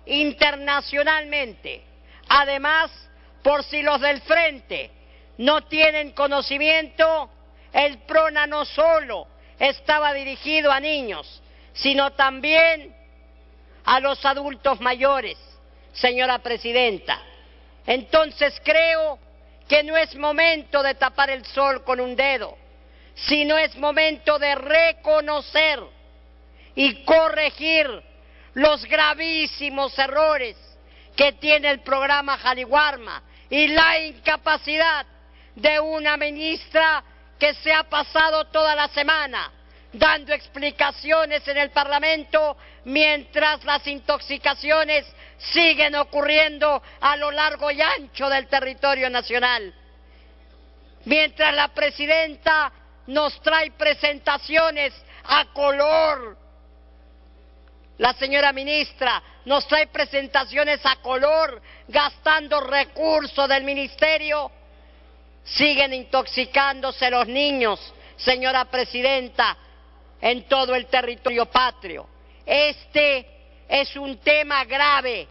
internacionalmente. Además, por si los del frente no tienen conocimiento, el PRONA no solo estaba dirigido a niños, sino también a los adultos mayores, señora presidenta. Entonces creo que no es momento de tapar el sol con un dedo, sino es momento de reconocer y corregir los gravísimos errores que tiene el programa Jaliwarma y la incapacidad de una ministra que se ha pasado toda la semana dando explicaciones en el Parlamento mientras las intoxicaciones siguen ocurriendo a lo largo y ancho del territorio nacional. Mientras la presidenta nos trae presentaciones a color, la señora ministra nos trae presentaciones a color, gastando recursos del ministerio, siguen intoxicándose los niños, señora presidenta, en todo el territorio patrio. Este es un tema grave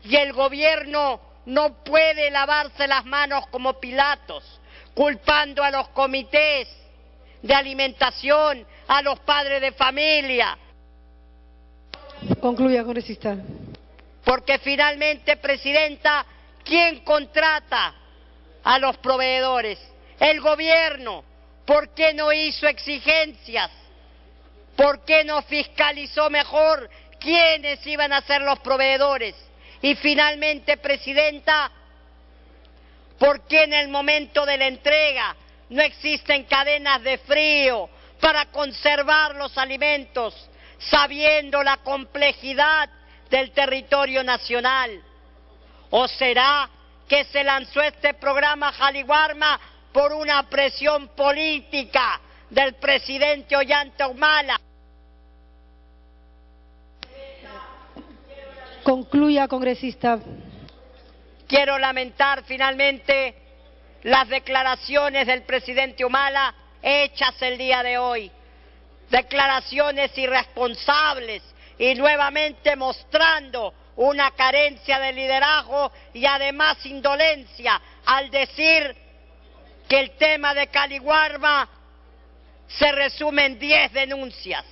y el gobierno no puede lavarse las manos como Pilatos, culpando a los comités de alimentación, a los padres de familia. Concluya, congresista. Porque finalmente, presidenta, ¿quién contrata a los proveedores? El gobierno. ¿Por qué no hizo exigencias? ¿Por qué no fiscalizó mejor quiénes iban a ser los proveedores? Y finalmente, presidenta, ¿por qué en el momento de la entrega no existen cadenas de frío para conservar los alimentos, sabiendo la complejidad del territorio nacional? ¿O será que se lanzó este programa Jaliwarma por una presión política del presidente Ollanta Humala? Concluya, congresista. Quiero lamentar finalmente las declaraciones del presidente Humala hechas el día de hoy. Declaraciones irresponsables y nuevamente mostrando una carencia de liderazgo y además indolencia al decir que el tema de Jaliwarma se resume en 10 denuncias.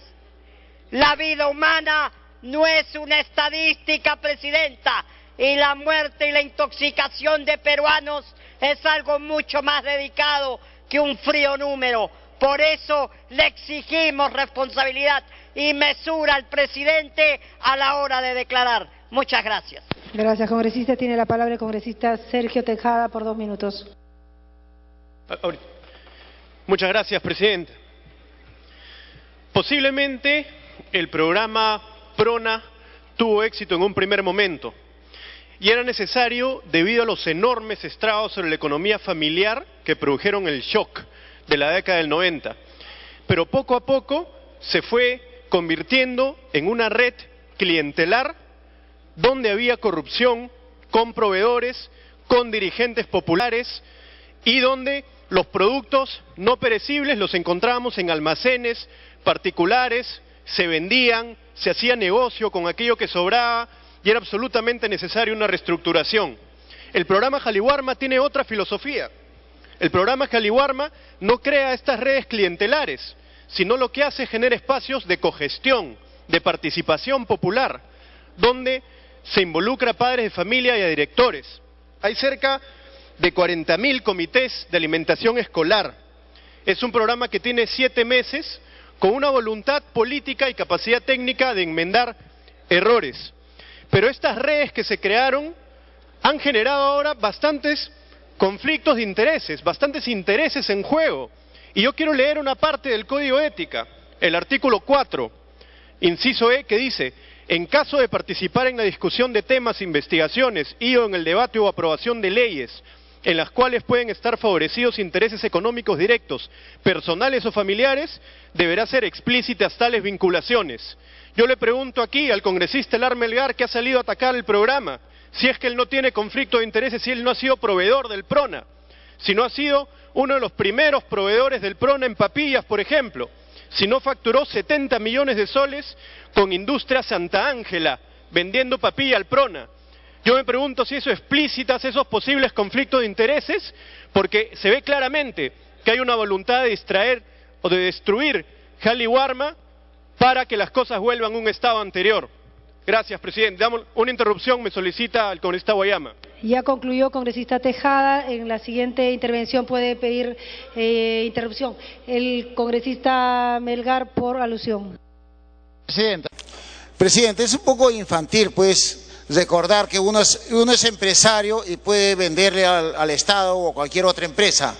La vida humana no es una estadística, presidenta, y la muerte y la intoxicación de peruanos es algo mucho más dedicado que un frío número. Por eso le exigimos responsabilidad y mesura al presidente a la hora de declarar. Muchas gracias. Gracias, congresista. Tiene la palabra el congresista Sergio Tejada por 2 minutos. Muchas gracias, presidente. Posiblemente el programa PRONA tuvo éxito en un primer momento y era necesario debido a los enormes estragos sobre la economía familiar que produjeron el shock de la década del 90. Pero poco a poco se fue convirtiendo en una red clientelar donde había corrupción con proveedores, con dirigentes populares y donde los productos no perecibles los encontrábamos en almacenes particulares, se vendían, se hacía negocio con aquello que sobraba y era absolutamente necesaria una reestructuración. El programa Jaliwarma tiene otra filosofía. El programa Jaliwarma no crea estas redes clientelares, sino lo que hace es generar espacios de cogestión, de participación popular, donde se involucra a padres de familia y a directores. Hay cerca de 40.000 comités de alimentación escolar. Es un programa que tiene 7 meses con una voluntad política y capacidad técnica de enmendar errores. Pero estas redes que se crearon han generado ahora bastantes conflictos de intereses, bastantes intereses en juego. Y yo quiero leer una parte del Código de Ética, el artículo 4, inciso E, que dice: en caso de participar en la discusión de temas, investigaciones y o en el debate o aprobación de leyes en las cuales pueden estar favorecidos intereses económicos directos, personales o familiares, deberá ser explícitas tales vinculaciones. Yo le pregunto aquí al congresista Elar Melgar, que ha salido a atacar el programa, si es que él no tiene conflicto de intereses, si él no ha sido proveedor del PRONA, si no ha sido uno de los primeros proveedores del PRONA en papillas, por ejemplo, si no facturó 70 millones de soles con Industria Santa Ángela, vendiendo papilla al PRONA. Yo me pregunto si eso explícita esos posibles conflictos de intereses, porque se ve claramente que hay una voluntad de distraer o de destruir Jaliwarma para que las cosas vuelvan a un estado anterior. Gracias, presidente. Damos una interrupción, me solicita el congresista Guayama. Ya concluyó, congresista Tejada. En la siguiente intervención puede pedir interrupción el congresista Melgar por alusión. Presidente, es un poco infantil, pues, recordar que uno es empresario y puede venderle al Estado o cualquier otra empresa.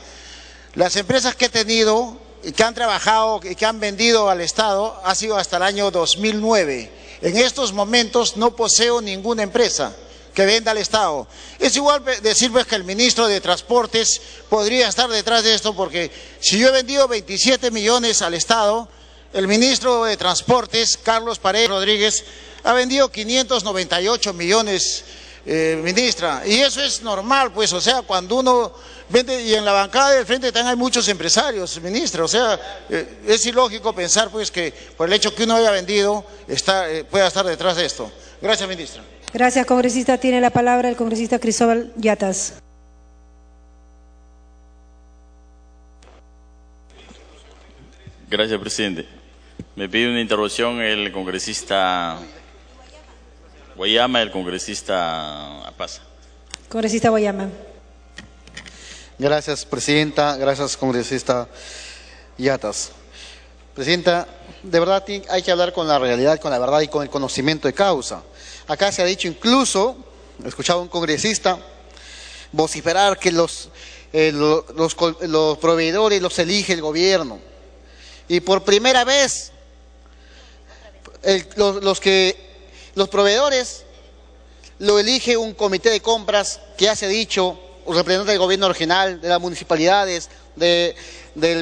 Las empresas que he tenido y que han trabajado y que han vendido al Estado ha sido hasta el año 2009. En estos momentos no poseo ninguna empresa que venda al Estado. Es igual decir pues, que el ministro de Transportes podría estar detrás de esto, porque si yo he vendido 27 millones al Estado, el ministro de Transportes, Carlos Paredes Rodríguez, ha vendido 598 millones, ministra. Y eso es normal, pues, o sea, cuando uno vende, y en la bancada del frente también hay muchos empresarios, ministra, o sea, es ilógico pensar, pues, que por el hecho que uno haya vendido, pueda estar detrás de esto. Gracias, ministra. Gracias, congresista. Tiene la palabra el congresista Cristóbal Yatas. Gracias, presidente. Me pide una interrupción el congresista Guayama y el congresista Apaza. Congresista Guayama. Gracias, presidenta. Gracias, congresista Yatas. Presidenta, de verdad hay que hablar con la realidad, con la verdad y con el conocimiento de causa. Acá se ha dicho incluso, he escuchado a un congresista vociferar que los proveedores los elige el gobierno. Y por primera vez, los proveedores lo elige un comité de compras que ya se ha dicho, un representante del gobierno regional, de las municipalidades, del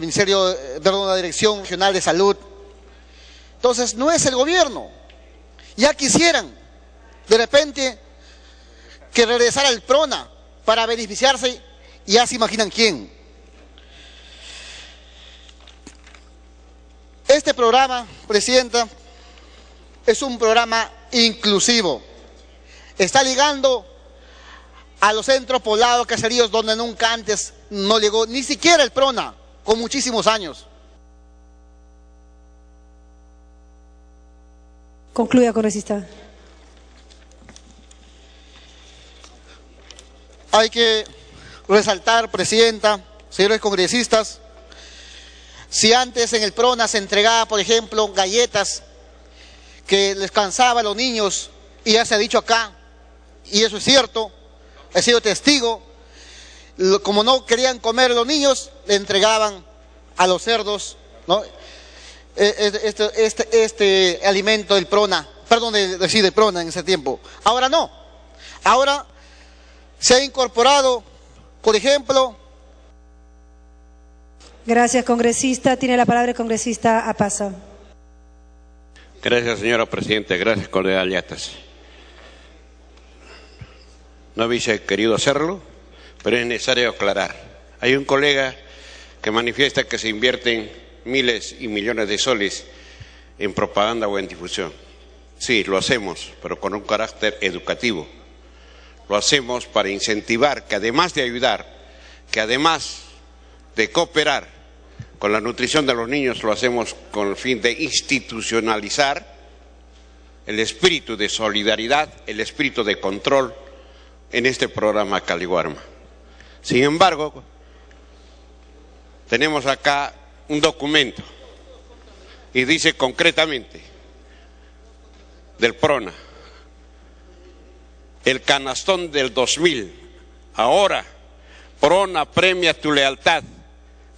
Ministerio, perdón, de la Dirección Regional de Salud. Entonces, no es el gobierno. Ya quisieran, de repente, que regresara el PRONA para beneficiarse, y ya se imaginan quién. Este programa, presidenta, es un programa inclusivo. Está ligando a los centros poblados, caseríos, donde nunca antes no llegó ni siquiera el PRONA, con muchísimos años. Concluya, congresista. Hay que resaltar, presidenta, señores congresistas, si antes en el PRONA se entregaba, por ejemplo, galletas que les cansaba a los niños, y ya se ha dicho acá, y eso es cierto, he sido testigo, como no querían comer los niños, le entregaban a los cerdos, ¿no?, este alimento del PRONA, perdón, del PRONA en ese tiempo. Ahora no, ahora se ha incorporado, por ejemplo. Gracias, congresista. Tiene la palabra el congresista Apaza. Gracias, señora presidenta. Gracias, colega Yatas. No hubiese querido hacerlo, pero es necesario aclarar. Hay un colega que manifiesta que se invierten miles y millones de soles en propaganda o en difusión. Sí, lo hacemos, pero con un carácter educativo. Lo hacemos para incentivar que, además de ayudar, que además de cooperar con la nutrición de los niños, lo hacemos con el fin de institucionalizar el espíritu de solidaridad, el espíritu de control en este programa Jaliwarma. Sin embargo, tenemos acá un documento y dice concretamente del PRONA, el canastón del 2000, ahora PRONA premia tu lealtad.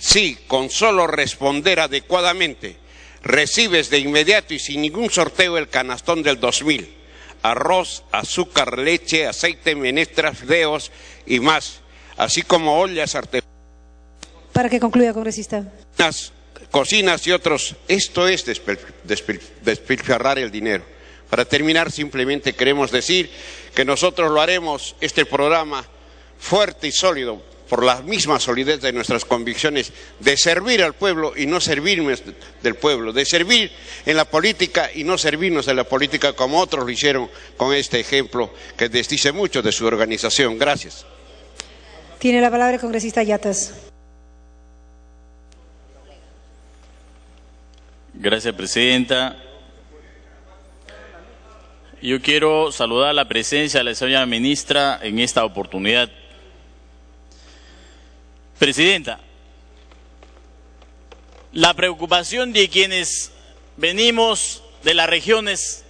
Sí, con solo responder adecuadamente, recibes de inmediato y sin ningún sorteo el canastón del 2000. Arroz, azúcar, leche, aceite, menestras, fideos y más, así como ollas, sartenes. Para que concluya, congresista. Cocinas y otros. Esto es despilfarrar el dinero. Para terminar, simplemente queremos decir que nosotros lo haremos, este programa, fuerte y sólido, por la misma solidez de nuestras convicciones de servir al pueblo y no servirnos del pueblo, de servir en la política y no servirnos de la política como otros lo hicieron con este ejemplo que desdice mucho de su organización. Gracias. Tiene la palabra el congresista Yatas. Gracias, presidenta. Yo quiero saludar la presencia de la señora ministra en esta oportunidad. Presidenta, la preocupación de quienes venimos de las regiones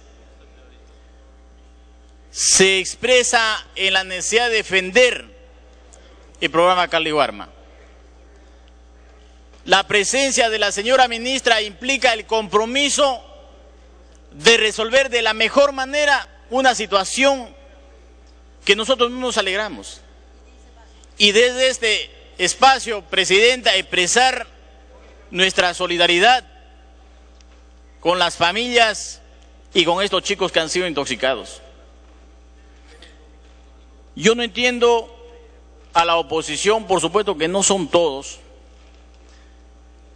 se expresa en la necesidad de defender el programa Cali-Guarma. La presencia de la señora ministra implica el compromiso de resolver de la mejor manera una situación que nosotros mismos nos alegramos. Y desde este espacio, presidenta, expresar nuestra solidaridad con las familias y con estos chicos que han sido intoxicados. Yo no entiendo a la oposición, por supuesto que no son todos,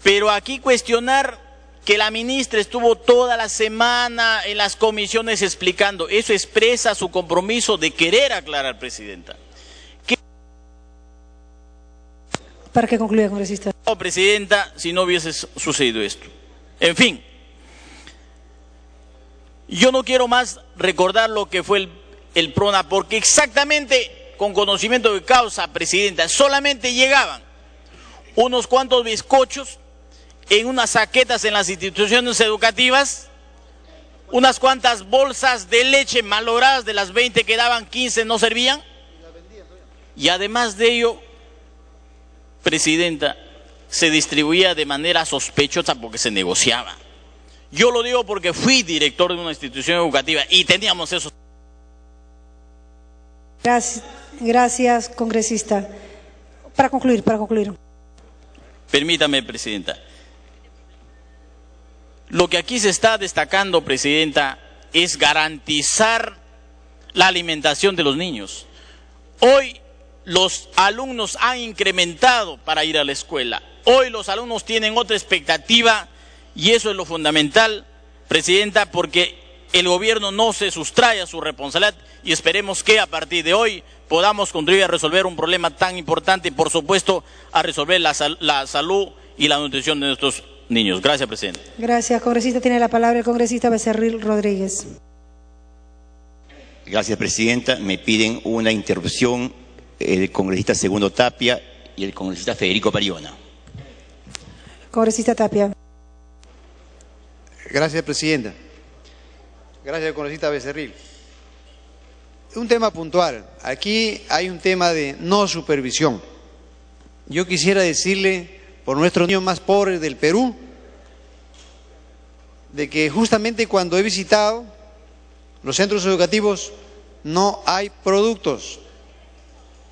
pero aquí cuestionar que la ministra estuvo toda la semana en las comisiones explicando, eso expresa su compromiso de querer aclarar, presidenta. Para que concluya, congresista. No, presidenta, si no hubiese sucedido esto. En fin, yo no quiero más recordar lo que fue el PRONA, porque exactamente con conocimiento de causa, presidenta, solamente llegaban unos cuantos bizcochos en unas saquetas en las instituciones educativas, unas cuantas bolsas de leche malogradas, de las 20 que daban, 15 no servían, y además de ello, presidenta, se distribuía de manera sospechosa porque se negociaba. Yo lo digo porque fui director de una institución educativa y teníamos eso. Gracias, congresista. Para concluir. Permítame, presidenta. Lo que aquí se está destacando, presidenta, es garantizar la alimentación de los niños. Hoy los alumnos han incrementado para ir a la escuela. Hoy los alumnos tienen otra expectativa y eso es lo fundamental, presidenta, porque el gobierno no se sustrae a su responsabilidad y esperemos que a partir de hoy podamos contribuir a resolver un problema tan importante y, por supuesto, a resolver la salud y la nutrición de nuestros niños. Gracias, presidente. Gracias, congresista. Tiene la palabra el congresista Becerril Rodríguez. Gracias, presidenta. Me piden una interrupción el congresista Segundo Tapia y el congresista Federico Pariona. Congresista Tapia. Gracias, presidenta. Gracias, congresista Becerril. Un tema puntual. Aquí hay un tema de no supervisión. Yo quisiera decirle, por nuestros niños más pobres del Perú, de que justamente cuando he visitado los centros educativos no hay productos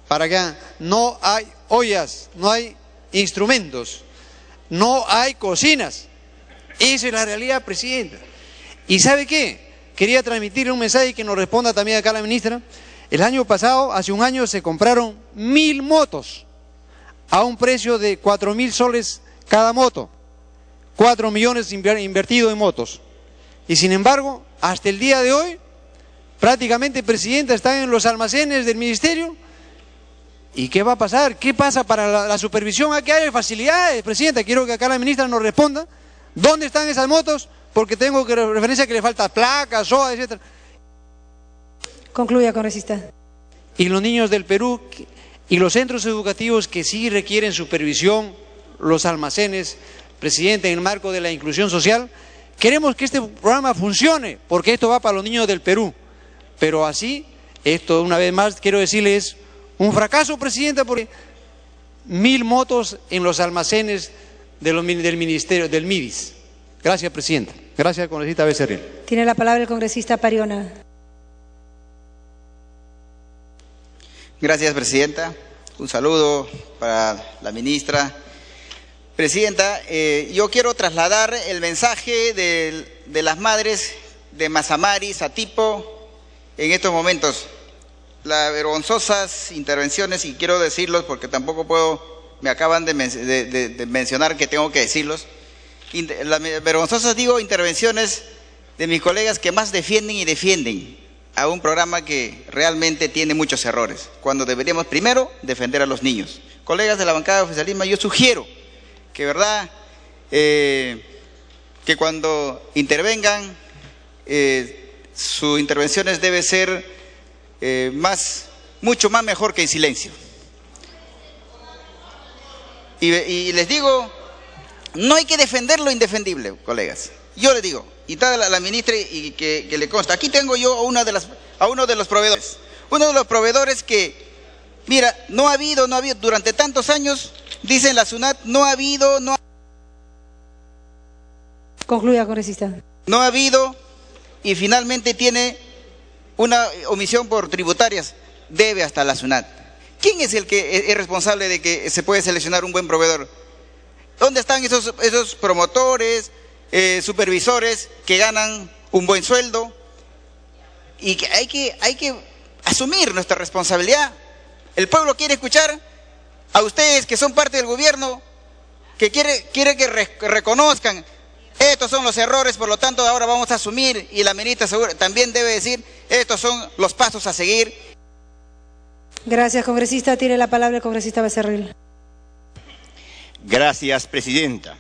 para acá, no hay ollas, no hay instrumentos, no hay cocinas. Esa es la realidad, presidenta. ¿Y sabe qué? Quería transmitirle un mensaje que nos responda también acá la ministra. El año pasado, hace un año, se compraron 1000 motos a un precio de 4.000 soles cada moto. 4 millones invertidos en motos. Y sin embargo, hasta el día de hoy, prácticamente, presidenta, están en los almacenes del ministerio. ¿Y qué va a pasar? ¿Qué pasa para la supervisión? Aquí hay facilidades, presidenta. Quiero que acá la ministra nos responda. ¿Dónde están esas motos? Porque tengo referencia que le falta placas, SOA, etc. Concluya, congresista. Y los niños del Perú y los centros educativos que sí requieren supervisión, los almacenes, presidente, en el marco de la inclusión social, queremos que este programa funcione, porque esto va para los niños del Perú. Pero así, esto una vez más quiero decirle es un fracaso, presidenta, porque 1000 motos en los almacenes del ministerio, del MIDIS. Gracias, presidenta. Gracias, congresista Becerril. Tiene la palabra el congresista Pariona. Gracias, presidenta. Un saludo para la ministra. Presidenta, yo quiero trasladar el mensaje de las madres de Mazamari, Satipo, en estos momentos. las vergonzosas intervenciones, y quiero decirlos porque tampoco puedo, me acaban de mencionar que tengo que decirlos, las vergonzosas, digo, intervenciones de mis colegas que más defienden a un programa que realmente tiene muchos errores, cuando deberíamos primero defender a los niños. Colegas de la bancada de oficialismo, yo sugiero que, ¿verdad?, que cuando intervengan, sus intervenciones deben ser mucho más mejor que en silencio. Y les digo, no hay que defender lo indefendible, colegas. Yo les digo, y está la ministra, y que le consta, aquí tengo yo a uno de los proveedores. Uno de los proveedores que, mira, no ha habido, durante tantos años, dicen la SUNAT, Concluya, congresista. No ha habido, y finalmente tiene una omisión por tributarias, debe hasta la SUNAT. ¿Quién es el que es responsable de que se puede seleccionar un buen proveedor? ¿Dónde están esos promotores, supervisores que ganan un buen sueldo? Y que hay que asumir nuestra responsabilidad. El pueblo quiere escuchar a ustedes, que son parte del gobierno, que quiere que reconozcan: estos son los errores, por lo tanto ahora vamos a asumir, y la ministra también debe decir: estos son los pasos a seguir. Gracias, congresista. Tiene la palabra el congresista Becerril. Gracias, presidenta.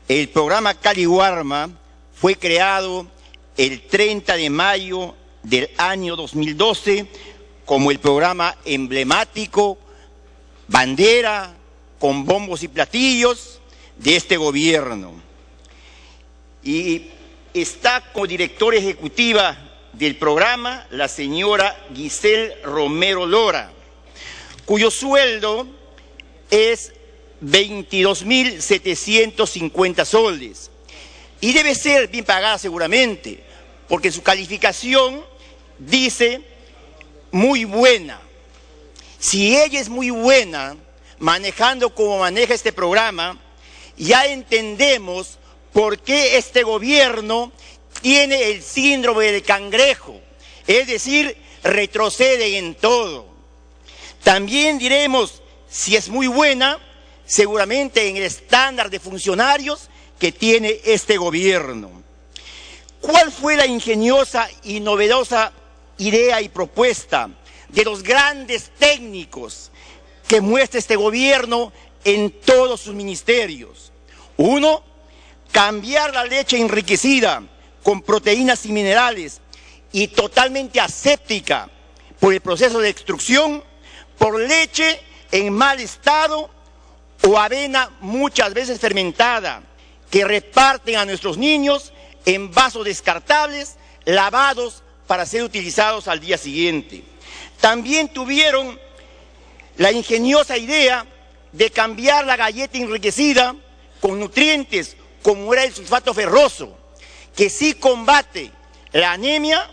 El programa Cali-Guarma fue creado el 30 de mayo del año 2012 como el programa emblemático, bandera, con bombos y platillos de este gobierno. Y está como directora ejecutiva del programa la señora Giselle Romero Lora, cuyo sueldo es 22.750 soles. Y debe ser bien pagada seguramente, porque su calificación dice muy buena. Si ella es muy buena manejando como maneja este programa, ya entendemos por qué este gobierno tiene el síndrome del cangrejo, es decir, retrocede en todo. También diremos, si es muy buena, seguramente en el estándar de funcionarios que tiene este gobierno. ¿Cuál fue la ingeniosa y novedosa idea y propuesta de los grandes técnicos que muestra este gobierno en todos sus ministerios? Uno, cambiar la leche enriquecida con proteínas y minerales y totalmente aséptica por el proceso de extrusión, por leche en mal estado o avena muchas veces fermentada, que reparten a nuestros niños en vasos descartables, lavados para ser utilizados al día siguiente. También tuvieron la ingeniosa idea de cambiar la galleta enriquecida con nutrientes como era el sulfato ferroso, que sí combate la anemia,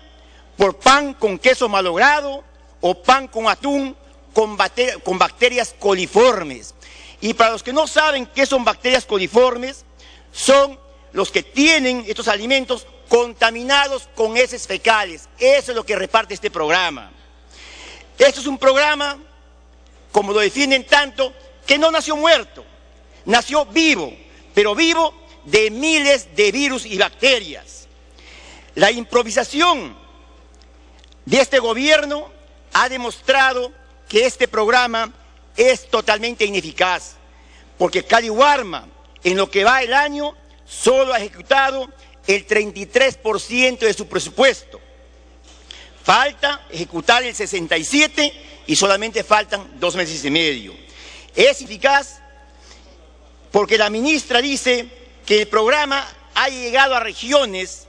por pan con queso malogrado o pan con atún con bacterias coliformes. Y para los que no saben qué son bacterias coliformes, son los que tienen estos alimentos contaminados con heces fecales. Eso es lo que reparte este programa. Esto es un programa, como lo defienden tanto, que no nació muerto, nació vivo, pero vivo de miles de virus y bacterias. La improvisación de este gobierno ha demostrado que este programa es totalmente ineficaz, porque Cali-Guarma, en lo que va el año, solo ha ejecutado el 33% de su presupuesto. Falta ejecutar el 67% y solamente faltan 2 meses y medio. Es eficaz porque la ministra dice que el programa ha llegado a regiones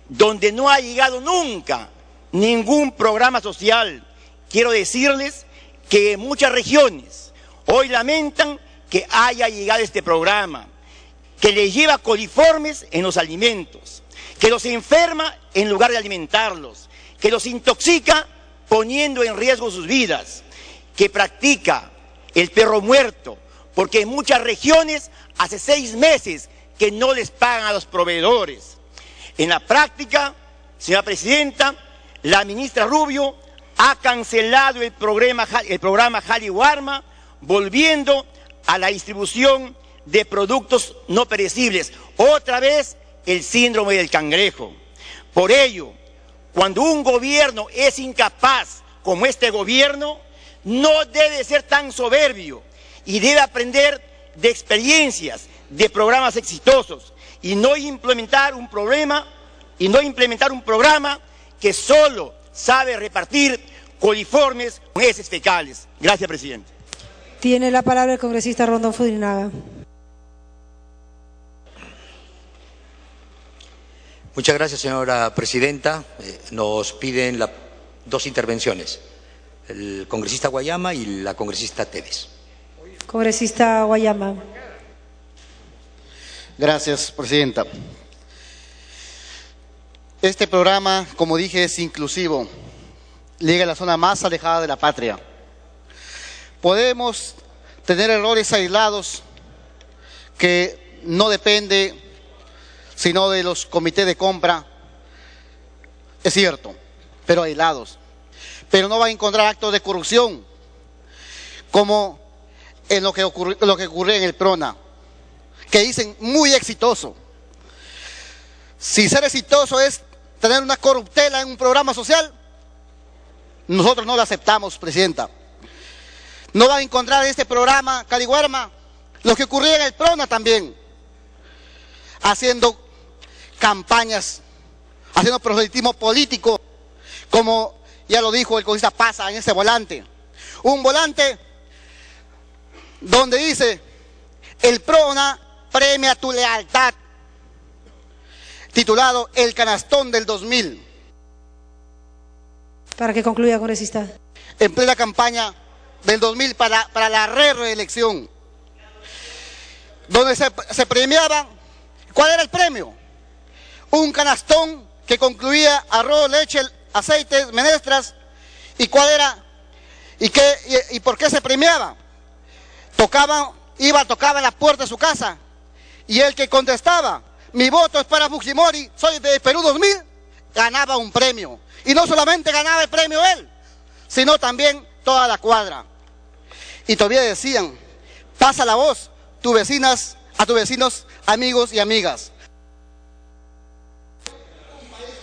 donde no ha llegado nunca ningún programa social. Quiero decirles que muchas regiones hoy lamentan que haya llegado este programa, que les lleva coliformes en los alimentos, que los enferma en lugar de alimentarlos, que los intoxica poniendo en riesgo sus vidas, que practica el perro muerto, porque en muchas regiones hace 6 meses que no les pagan a los proveedores. En la práctica, señora presidenta, la ministra Rubio ha cancelado el programa Jaliwarma, volviendo a la distribución de productos no perecibles. Otra vez el síndrome del cangrejo. Por ello, cuando un gobierno es incapaz, como este gobierno, no debe ser tan soberbio y debe aprender de experiencias, de programas exitosos y no implementar un programa que solo sabe repartir coliformes con heces fecales. Gracias, presidente. Tiene la palabra el congresista Rondón Fudrinaga. Muchas gracias, señora presidenta. Nos piden dos intervenciones, el congresista Guayama y la congresista Tevez. Congresista Guayama. Gracias, presidenta. Este programa, como dije, es inclusivo. Llega a la zona más alejada de la patria. Podemos tener errores aislados que no depende sino de los comités de compra, es cierto, pero aislados. Pero no va a encontrar actos de corrupción como en lo que ocurrió en el PRONA, que dicen muy exitoso. Si ser exitoso es tener una corruptela en un programa social, nosotros no lo aceptamos, presidenta. No va a encontrar en este programa Jaliwarma lo que ocurría en el PRONA también, haciendo campañas, haciendo proselitismo político, como ya lo dijo el congresista Pasa en ese volante. Un volante donde dice, el PRONA premia tu lealtad, titulado El Canastón del 2000. Para que concluya, congresista. En plena campaña del 2000 para la reelección, donde se premiaba. ¿Cuál era el premio? Un canastón que concluía arroz, leche, aceites, menestras. ¿Y cuál era? ¿Y por qué se premiaba? Tocaba en la puerta de su casa, y el que contestaba, mi voto es para Fujimori, soy de Perú 2000, ganaba un premio. Y no solamente ganaba el premio él, sino también toda la cuadra. Y todavía decían, pasa la voz a tus vecinos, amigos y amigas.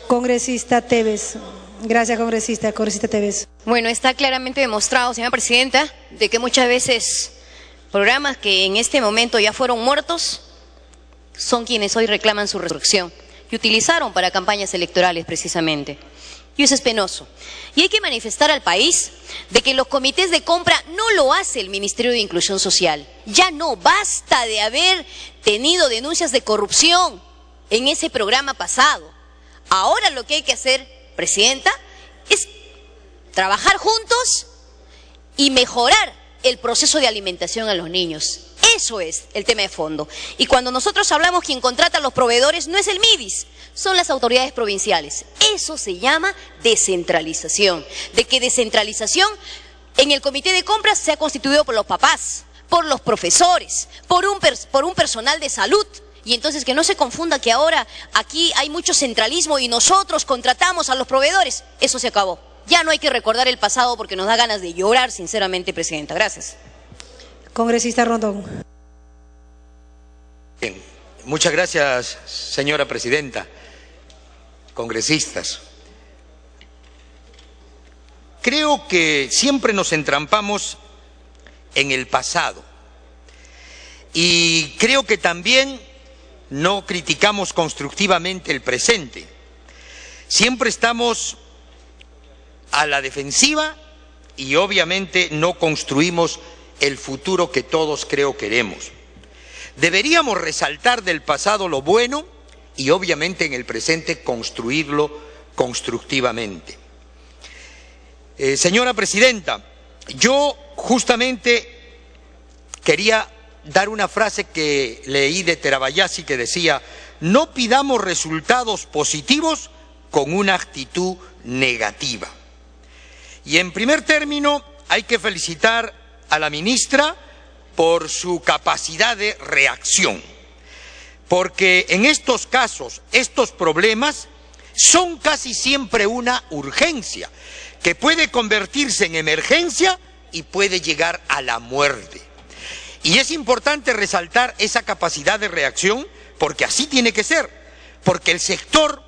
Congresista Tevez. Gracias, congresista. Congresista Tevez. Bueno, está claramente demostrado, señora presidenta, de que muchas veces programas que en este momento ya fueron muertos son quienes hoy reclaman su resurrección y utilizaron para campañas electorales precisamente. Y eso es penoso. Y hay que manifestar al país de que los comités de compra no lo hace el Ministerio de Inclusión Social. Ya no, basta de haber tenido denuncias de corrupción en ese programa pasado. Ahora lo que hay que hacer, presidenta, es trabajar juntos y mejorar el proceso de alimentación a los niños. Eso es el tema de fondo. Y cuando nosotros hablamos quien contrata a los proveedores no es el MIDIS, son las autoridades provinciales. Eso se llama descentralización. De que descentralización en el comité de compras se ha constituido por los papás, por los profesores, por un personal de salud. Y entonces que no se confunda que ahora aquí hay mucho centralismo y nosotros contratamos a los proveedores. Eso se acabó. Ya no hay que recordar el pasado porque nos da ganas de llorar, sinceramente, presidenta. Gracias. Congresista Rondón. Bien. Muchas gracias, señora presidenta. Congresistas. Creo que siempre nos entrampamos en el pasado. Y creo que también no criticamos constructivamente el presente. Siempre estamos a la defensiva y obviamente no construimos el futuro que todos creo queremos. Deberíamos resaltar del pasado lo bueno y obviamente en el presente construirlo constructivamente. Señora presidenta, yo justamente quería dar una frase que leí de Terabayasi que decía: no pidamos resultados positivos con una actitud negativa. Y en primer término hay que felicitar a la ministra por su capacidad de reacción, porque en estos casos, estos problemas son casi siempre una urgencia, que puede convertirse en emergencia y puede llegar a la muerte. Y es importante resaltar esa capacidad de reacción, porque así tiene que ser, porque el sector,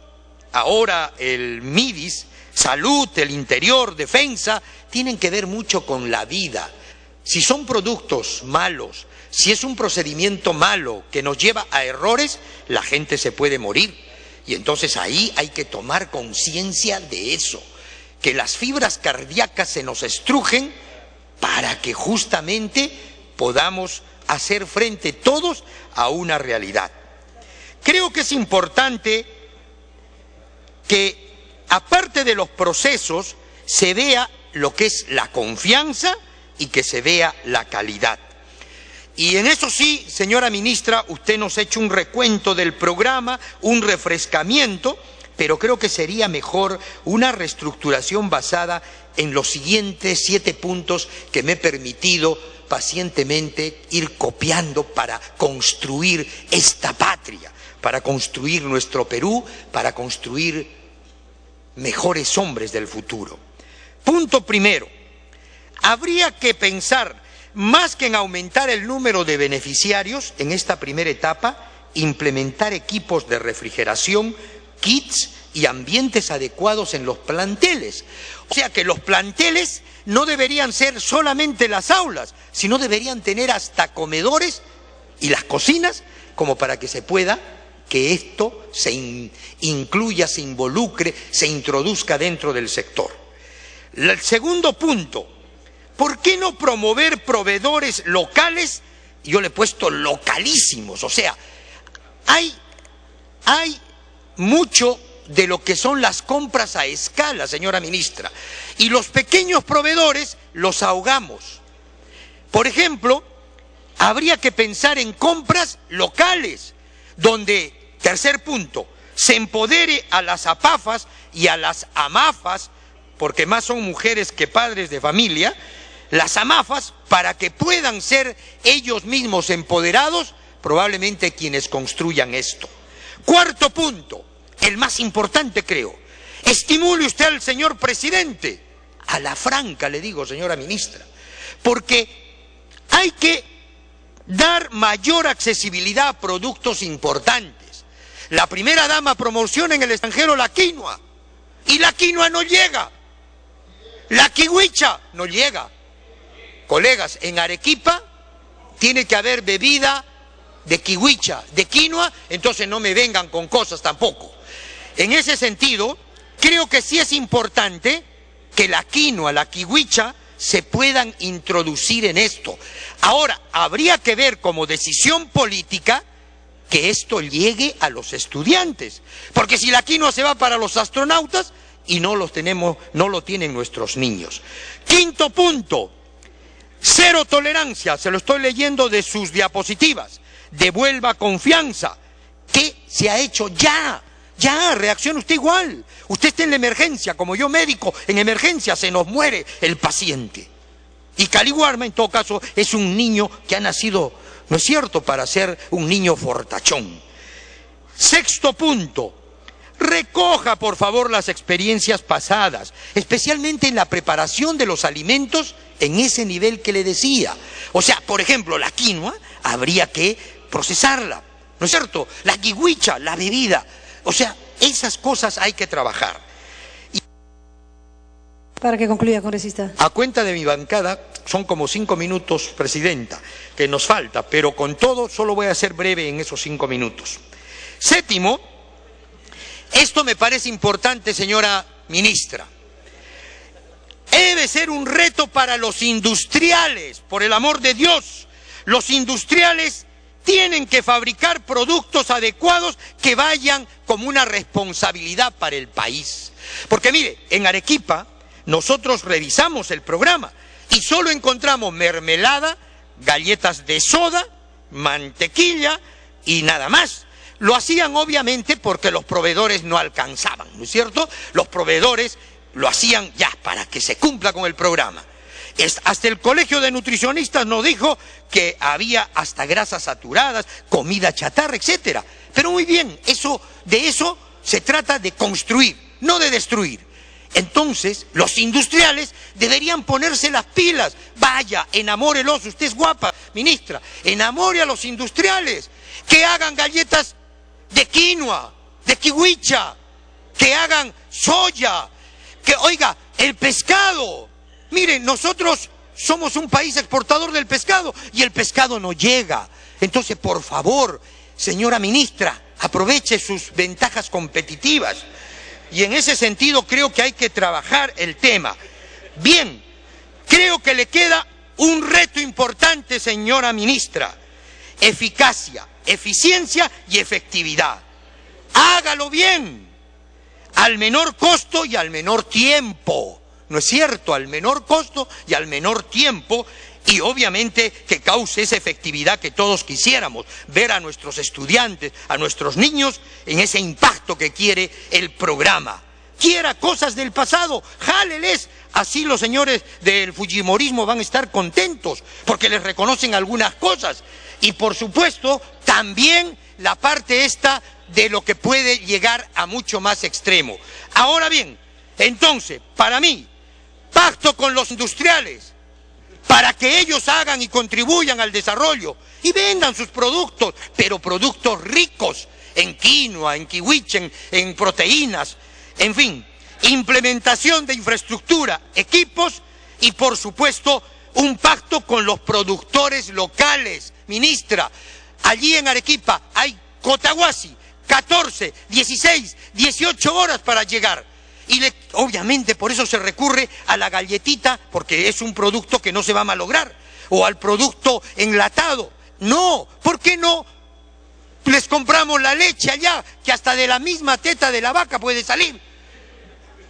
ahora el MIDIS, salud, el interior, defensa, tienen que ver mucho con la vida. Si son productos malos, si es un procedimiento malo que nos lleva a errores, la gente se puede morir. Y entonces ahí hay que tomar conciencia de eso, que las fibras cardíacas se nos estrujen para que justamente podamos hacer frente todos a una realidad. Creo que es importante que, aparte de los procesos, se vea lo que es la confianza y que se vea la calidad. Y en eso sí, señora ministra, usted nos ha hecho un recuento del programa, un refrescamiento, pero creo que sería mejor una reestructuración basada en los siguientes 7 puntos que me he permitido pacientemente ir copiando para construir esta patria, para construir nuestro Perú, para construir mejores hombres del futuro. Punto primero, habría que pensar, más que en aumentar el número de beneficiarios, en esta primera etapa, implementar equipos de refrigeración, kits y ambientes adecuados en los planteles. O sea que los planteles no deberían ser solamente las aulas, sino deberían tener hasta comedores y las cocinas, como para que se pueda, que esto se incluya, se involucre, se introduzca dentro del sector. El segundo punto, ¿por qué no promover proveedores locales? Yo le he puesto localísimos, o sea, hay mucho de lo que son las compras a escala, señora ministra, y los pequeños proveedores los ahogamos. Por ejemplo, habría que pensar en compras locales, donde, tercer punto, se empodere a las APAFAS y a las AMAFAS, porque más son mujeres que padres de familia, las AMAFAS, para que puedan ser ellos mismos empoderados, probablemente quienes construyan esto. Cuarto punto, el más importante creo, estimule usted al señor presidente, a la franca le digo, señora ministra, porque hay que dar mayor accesibilidad a productos importantes. La primera dama promociona en el extranjero la quinoa, y la quinoa no llega, la kiwicha no llega. Colegas, en Arequipa tiene que haber bebida de kiwicha, de quinoa, entonces no me vengan con cosas tampoco. En ese sentido, creo que sí es importante que la quinoa, la kiwicha, se puedan introducir en esto. Ahora, habría que ver como decisión política que esto llegue a los estudiantes, porque si la quinoa se va para los astronautas y no lo tienen nuestros niños. Quinto punto, cero tolerancia, se lo estoy leyendo de sus diapositivas. Devuelva confianza. ¿Qué se ha hecho ya? Ya, reacciona usted igual. Usted está en la emergencia, como yo médico, en emergencia se nos muere el paciente. Y Caliwarma, en todo caso, es un niño que ha nacido, ¿no es cierto?, para ser un niño fortachón. Sexto punto, recoja por favor las experiencias pasadas, especialmente en la preparación de los alimentos en ese nivel que le decía. O sea, por ejemplo, la quinoa habría que procesarla, ¿no es cierto? La kiwicha, la bebida. O sea, esas cosas hay que trabajar. Para que concluya, congresista. A cuenta de mi bancada, son como 5 minutos, presidenta, que nos falta, pero con todo solo voy a ser breve en esos 5 minutos. Séptimo, esto me parece importante, señora ministra. Debe ser un reto para los industriales, por el amor de Dios. Los industriales tienen que fabricar productos adecuados que vayan como una responsabilidad para el país. Porque mire, en Arequipa nosotros revisamos el programa y solo encontramos mermelada, galletas de soda, mantequilla y nada más. Lo hacían obviamente porque los proveedores no alcanzaban, ¿no es cierto? Los proveedores lo hacían ya para que se cumpla con el programa. Hasta el Colegio de Nutricionistas nos dijo que había hasta grasas saturadas, comida chatarra, etcétera. Pero muy bien, de eso se trata de construir, no de destruir. Entonces, los industriales deberían ponerse las pilas. Vaya, enamórelos, usted es guapa, ministra, enamore a los industriales, que hagan galletas de quinoa, de kiwicha, que hagan soya, que, oiga, el pescado. Miren, nosotros somos un país exportador del pescado y el pescado no llega. Entonces, por favor, señora ministra, aproveche sus ventajas competitivas. Y en ese sentido creo que hay que trabajar el tema. Bien, creo que le queda un reto importante, señora ministra. Eficacia, eficiencia y efectividad. Hágalo bien, al menor costo y al menor tiempo. ¿No es cierto? Al menor costo y al menor tiempo. Y obviamente que cause esa efectividad que todos quisiéramos, ver a nuestros estudiantes, a nuestros niños en ese impacto que quiere el programa. Quiera cosas del pasado, jáleles, así los señores del fujimorismo van a estar contentos, porque les reconocen algunas cosas. Y por supuesto, también la parte esta de lo que puede llegar a mucho más extremo. Ahora bien, entonces, para mí, pacto con los industriales, para que ellos hagan y contribuyan al desarrollo y vendan sus productos, pero productos ricos en quinoa, en kiwicha, en proteínas, en fin, implementación de infraestructura, equipos y por supuesto un pacto con los productores locales. Ministra, allí en Arequipa hay Cotahuasi, 14, 16, 18 horas para llegar. Y obviamente por eso se recurre a la galletita, porque es un producto que no se va a malograr, o al producto enlatado. No, ¿por qué no les compramos la leche allá, que hasta de la misma teta de la vaca puede salir?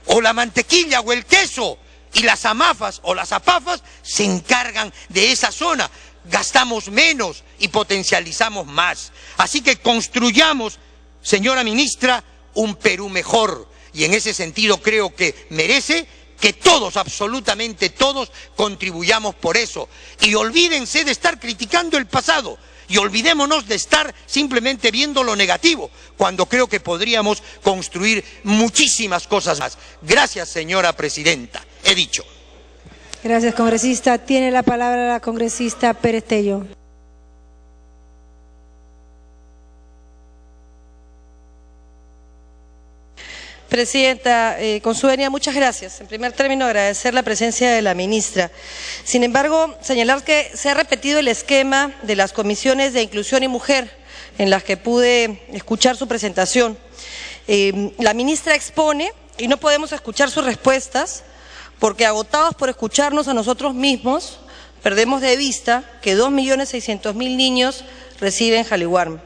O la mantequilla o el queso, y las amafas o las apafas se encargan de esa zona. Gastamos menos y potencializamos más. Así que construyamos, señora ministra, un Perú mejor. Y en ese sentido creo que merece que todos, absolutamente todos, contribuyamos por eso. Y olvídense de estar criticando el pasado. Y olvidémonos de estar simplemente viendo lo negativo, cuando creo que podríamos construir muchísimas cosas más. Gracias, señora presidenta. He dicho. Gracias, congresista. Tiene la palabra la congresista Pérez Tello. Presidenta, con su venia, muchas gracias. En primer término, agradecer la presencia de la ministra. Sin embargo, señalar que se ha repetido el esquema de las comisiones de inclusión y mujer en las que pude escuchar su presentación. La ministra expone y no podemos escuchar sus respuestas porque, agotados por escucharnos a nosotros mismos, perdemos de vista que 2.600.000 niños reciben Jaliwarma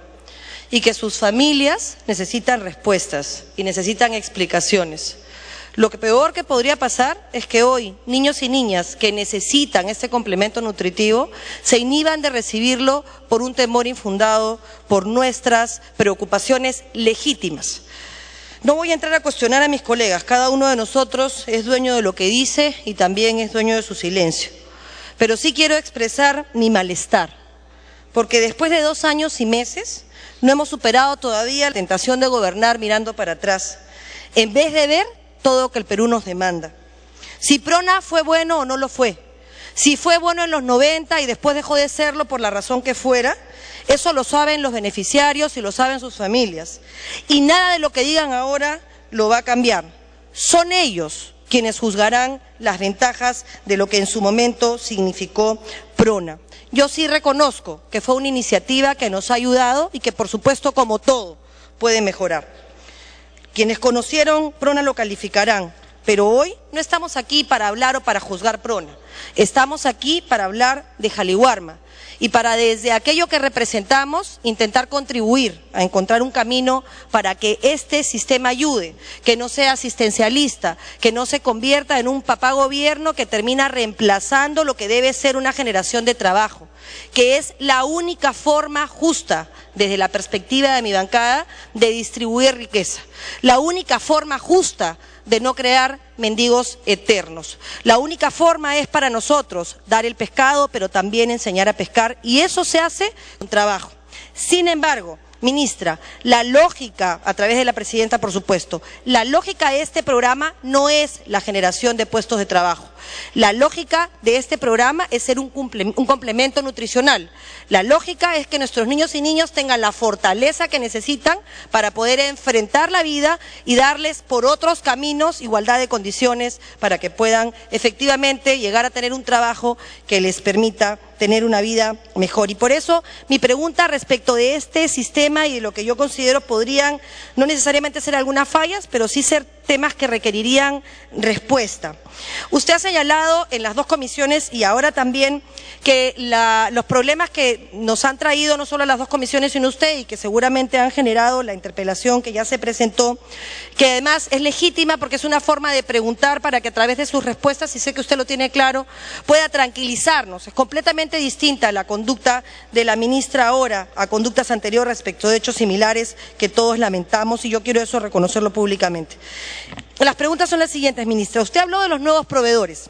y que sus familias necesitan respuestas y necesitan explicaciones. Lo que peor que podría pasar es que hoy niños y niñas que necesitan este complemento nutritivo se inhiban de recibirlo por un temor infundado, por nuestras preocupaciones legítimas. No voy a entrar a cuestionar a mis colegas, cada uno de nosotros es dueño de lo que dice y también es dueño de su silencio. Pero sí quiero expresar mi malestar, porque después de 2 años y meses no hemos superado todavía la tentación de gobernar mirando para atrás, en vez de ver todo lo que el Perú nos demanda. Si PRONA fue bueno o no lo fue, si fue bueno en los 90 y después dejó de serlo por la razón que fuera, eso lo saben los beneficiarios y lo saben sus familias. Y nada de lo que digan ahora lo va a cambiar. Son ellos quienes juzgarán las ventajas de lo que en su momento significó PRONA. Yo sí reconozco que fue una iniciativa que nos ha ayudado y que, por supuesto, como todo, puede mejorar. Quienes conocieron PRONA lo calificarán, pero hoy no estamos aquí para hablar o para juzgar PRONA. Estamos aquí para hablar de Jaliwarma y para, desde aquello que representamos, intentar contribuir a encontrar un camino para que este sistema ayude, que no sea asistencialista, que no se convierta en un papá gobierno que termina reemplazando lo que debe ser una generación de trabajo, que es la única forma justa, desde la perspectiva de mi bancada, de distribuir riqueza, la única forma justa de no crear mendigos eternos. La única forma es para nosotros dar el pescado, pero también enseñar a pescar, y eso se hace con trabajo. Sin embargo, Ministra, la lógica, a través de la Presidenta, por supuesto, la lógica de este programa no es la generación de puestos de trabajo. La lógica de este programa es ser un complemento nutricional. La lógica es que nuestros niños y niñas tengan la fortaleza que necesitan para poder enfrentar la vida y darles por otros caminos igualdad de condiciones para que puedan efectivamente llegar a tener un trabajo que les permita tener una vida mejor. Y por eso mi pregunta respecto de este sistema y de lo que yo considero podrían no necesariamente ser algunas fallas, pero sí ser temas que requerirían respuesta. Usted ha señalado en las dos comisiones y ahora también que los problemas que nos han traído no solo las dos comisiones sino usted y que seguramente han generado la interpelación que ya se presentó, que además es legítima porque es una forma de preguntar para que a través de sus respuestas, y sé que usted lo tiene claro, pueda tranquilizarnos. Es completamente distinta la conducta de la ministra ahora a conductas anteriores respecto de hechos similares que todos lamentamos y yo quiero eso reconocerlo públicamente. Las preguntas son las siguientes, ministra. Usted habló de los nuevos proveedores.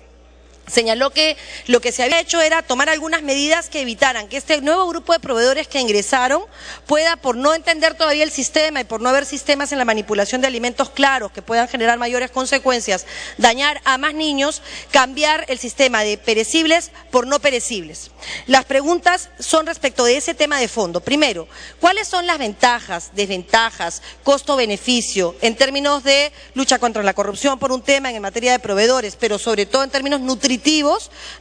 Señaló que lo que se había hecho era tomar algunas medidas que evitaran que este nuevo grupo de proveedores que ingresaron pueda, por no entender todavía el sistema y por no haber sistemas en la manipulación de alimentos claros que puedan generar mayores consecuencias, dañar a más niños, cambiar el sistema de perecibles por no perecibles. Las preguntas son respecto de ese tema de fondo. Primero, ¿cuáles son las ventajas, desventajas, costo-beneficio en términos de lucha contra la corrupción por un tema en materia de proveedores, pero sobre todo en términos nutritivos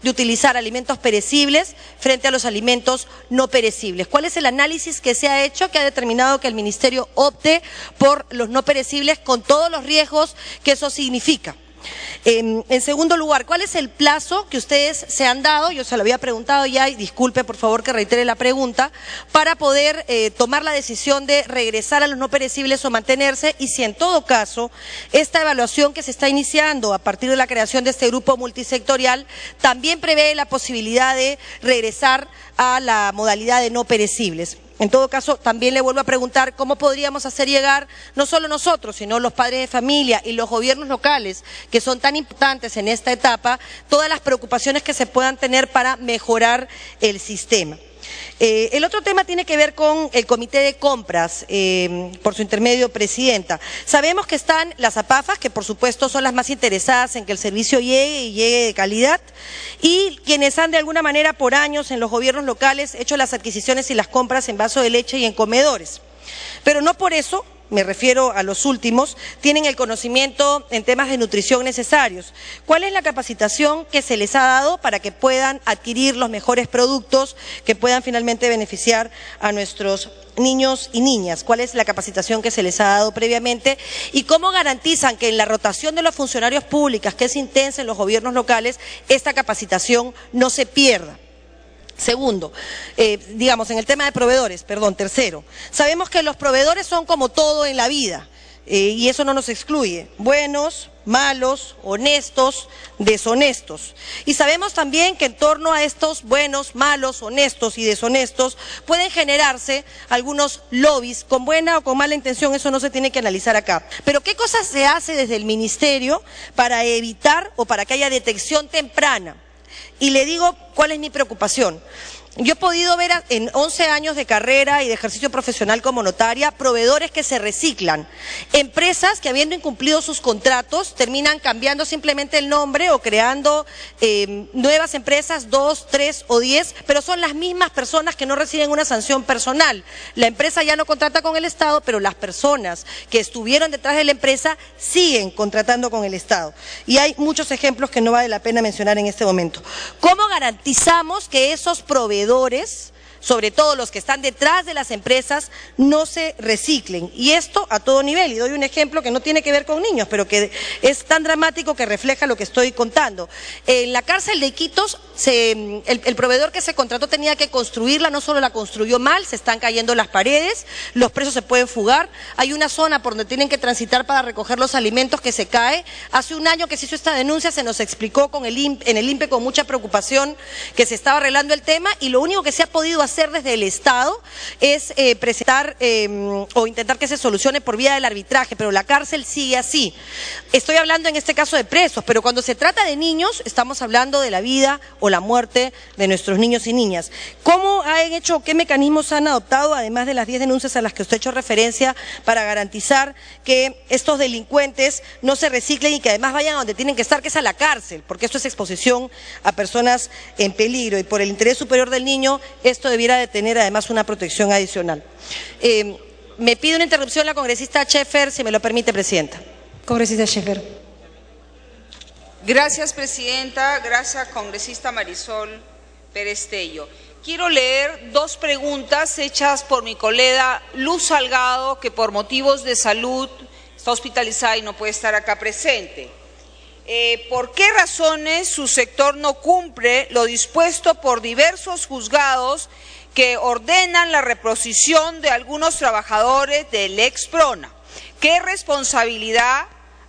de utilizar alimentos perecibles frente a los alimentos no perecibles? ¿Cuál es el análisis que se ha hecho que ha determinado que el Ministerio opte por los no perecibles con todos los riesgos que eso significa? En segundo lugar, ¿cuál es el plazo que ustedes se han dado? Yo se lo había preguntado ya y disculpe por favor que reitere la pregunta, para poder tomar la decisión de regresar a los no perecibles o mantenerse, y si en todo caso esta evaluación que se está iniciando a partir de la creación de este grupo multisectorial también prevé la posibilidad de regresar a la modalidad de no perecibles. En todo caso, también le vuelvo a preguntar cómo podríamos hacer llegar, no solo nosotros, sino los padres de familia y los gobiernos locales, que son tan importantes en esta etapa, todas las preocupaciones que se puedan tener para mejorar el sistema. El otro tema tiene que ver con el comité de compras, por su intermedio, Presidenta. Sabemos que están las APAFAS, que por supuesto son las más interesadas en que el servicio llegue y llegue de calidad, y quienes han de alguna manera por años en los gobiernos locales hecho las adquisiciones y las compras en vaso de leche y en comedores. Pero no por eso, me refiero a los últimos, tienen el conocimiento en temas de nutrición necesarios. ¿Cuál es la capacitación que se les ha dado para que puedan adquirir los mejores productos que puedan finalmente beneficiar a nuestros niños y niñas? ¿Cuál es la capacitación que se les ha dado previamente? ¿Y cómo garantizan que en la rotación de los funcionarios públicos, que es intensa en los gobiernos locales, esta capacitación no se pierda? Segundo, digamos en el tema de proveedores, tercero, sabemos que los proveedores son como todo en la vida y eso no nos excluye, buenos, malos, honestos, deshonestos. Y sabemos también que en torno a estos buenos, malos, honestos y deshonestos pueden generarse algunos lobbies con buena o con mala intención, eso no se tiene que analizar acá. Pero ¿qué cosas se hace desde el Ministerio para evitar o para que haya detección temprana? Y le digo cuál es mi preocupación. Yo he podido ver en 11 años de carrera y de ejercicio profesional como notaria, proveedores que se reciclan, empresas que habiendo incumplido sus contratos terminan cambiando simplemente el nombre o creando nuevas empresas, 2, 3 o 10, pero son las mismas personas que no reciben una sanción personal. La empresa ya no contrata con el Estado, pero las personas que estuvieron detrás de la empresa siguen contratando con el Estado. Y hay muchos ejemplos que no vale la pena mencionar en este momento. ¿Cómo garantizamos que esos proveedores, sobre todo los que están detrás de las empresas, no se reciclen? Y esto a todo nivel, y doy un ejemplo que no tiene que ver con niños, pero que es tan dramático que refleja lo que estoy contando. En la cárcel de Iquitos, el proveedor que se contrató tenía que construirla, no solo la construyó mal, se están cayendo las paredes, los presos se pueden fugar, hay una zona por donde tienen que transitar para recoger los alimentos que se cae. Hace un año que se hizo esta denuncia, se nos explicó en el INPE con mucha preocupación que se estaba arreglando el tema, y lo único que se ha podido hacer hacer desde el Estado es presentar o intentar que se solucione por vía del arbitraje, pero la cárcel sigue así. Estoy hablando en este caso de presos, pero cuando se trata de niños estamos hablando de la vida o la muerte de nuestros niños y niñas. ¿Cómo han hecho, qué mecanismos han adoptado, además de las 10 denuncias a las que usted ha hecho referencia, para garantizar que estos delincuentes no se reciclen y que además vayan a donde tienen que estar, que es a la cárcel? Porque esto es exposición a personas en peligro y por el interés superior del niño esto debiera de tener además una protección adicional. Me pide una interrupción la congresista Scheffer, si me lo permite, presidenta. Congresista Scheffer. Gracias, presidenta. Gracias, congresista Marisol Pérez Tello. Quiero leer dos preguntas hechas por mi colega Luz Salgado, que por motivos de salud está hospitalizada y no puede estar acá presente. ¿Por qué razones su sector no cumple lo dispuesto por diversos juzgados que ordenan la reposición de algunos trabajadores del ex Prona? ¿Qué responsabilidad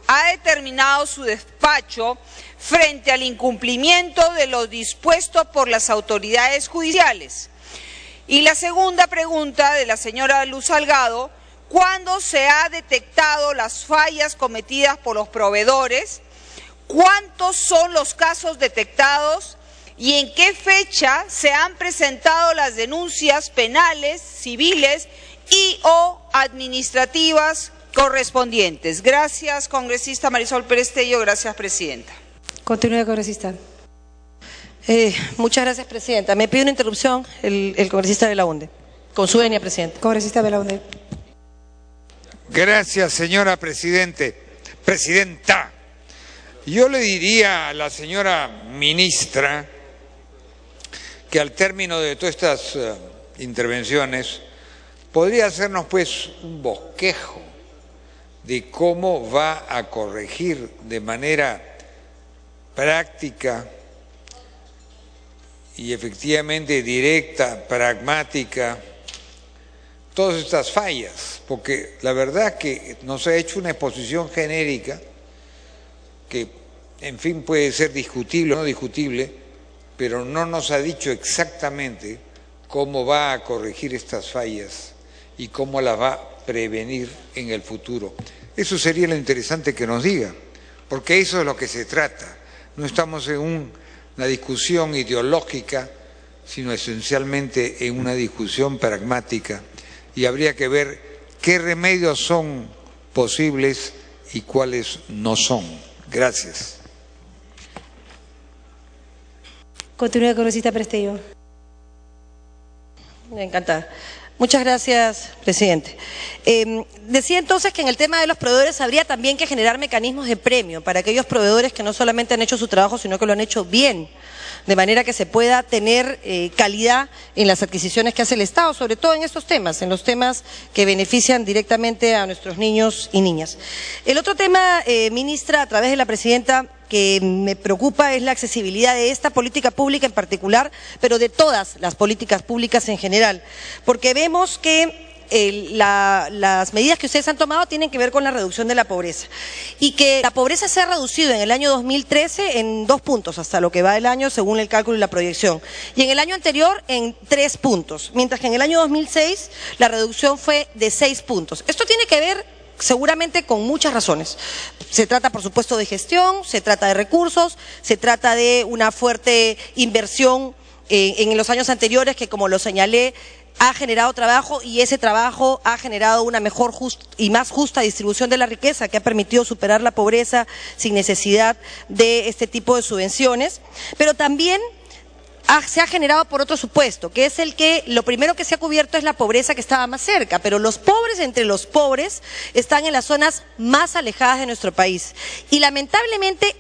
ha determinado su despacho frente al incumplimiento de lo dispuesto por las autoridades judiciales? Y la segunda pregunta de la señora Luz Salgado: ¿cuándo se ha detectado las fallas cometidas por los proveedores? ¿Cuántos son los casos detectados? ¿Y en qué fecha se han presentado las denuncias penales, civiles y o administrativas correspondientes? Gracias, congresista Marisol Pérez Tello. Gracias, presidenta. Continúe, congresista. Muchas gracias, presidenta. Me pide una interrupción el congresista Belaunde. Con su venia, presidente. Congresista Belaunde. Gracias, señora presidenta. Yo le diría a la señora ministra que al término de todas estas intervenciones podría hacernos pues un bosquejo de cómo va a corregir de manera práctica y efectivamente directa, pragmática, todas estas fallas, porque la verdad que nos ha hecho una exposición genérica que, en fin, puede ser discutible o no discutible, pero no nos ha dicho exactamente cómo va a corregir estas fallas y cómo las va a prevenir en el futuro. Eso sería lo interesante que nos diga, porque eso es lo que se trata. No estamos en una discusión ideológica, sino esencialmente en una discusión pragmática, y habría que ver qué remedios son posibles y cuáles no son. Gracias. Continúe, congresista Pérez Tello. Encantada. Muchas gracias, presidente. Decía entonces que en el tema de los proveedores habría también que generar mecanismos de premio para aquellos proveedores que no solamente han hecho su trabajo, sino que lo han hecho bien, de manera que se pueda tener calidad en las adquisiciones que hace el Estado, sobre todo en estos temas, en los temas que benefician directamente a nuestros niños y niñas. El otro tema, ministra, a través de la presidenta, que me preocupa es la accesibilidad de esta política pública en particular, pero de todas las políticas públicas en general, porque vemos que las medidas que ustedes han tomado tienen que ver con la reducción de la pobreza y que la pobreza se ha reducido en el año 2013 en 2 puntos hasta lo que va del año según el cálculo y la proyección, y en el año anterior en 3 puntos, mientras que en el año 2006 la reducción fue de 6 puntos. Esto tiene que ver seguramente con muchas razones. Se trata, por supuesto, de gestión, se trata de recursos, se trata de una fuerte inversión en los años anteriores que, como lo señalé, ha generado trabajo, y ese trabajo ha generado una mejor y más justa distribución de la riqueza que ha permitido superar la pobreza sin necesidad de este tipo de subvenciones, pero también se ha generado por otro supuesto, que es el que lo primero que se ha cubierto es la pobreza que estaba más cerca, pero los pobres entre los pobres están en las zonas más alejadas de nuestro país. Y lamentablemente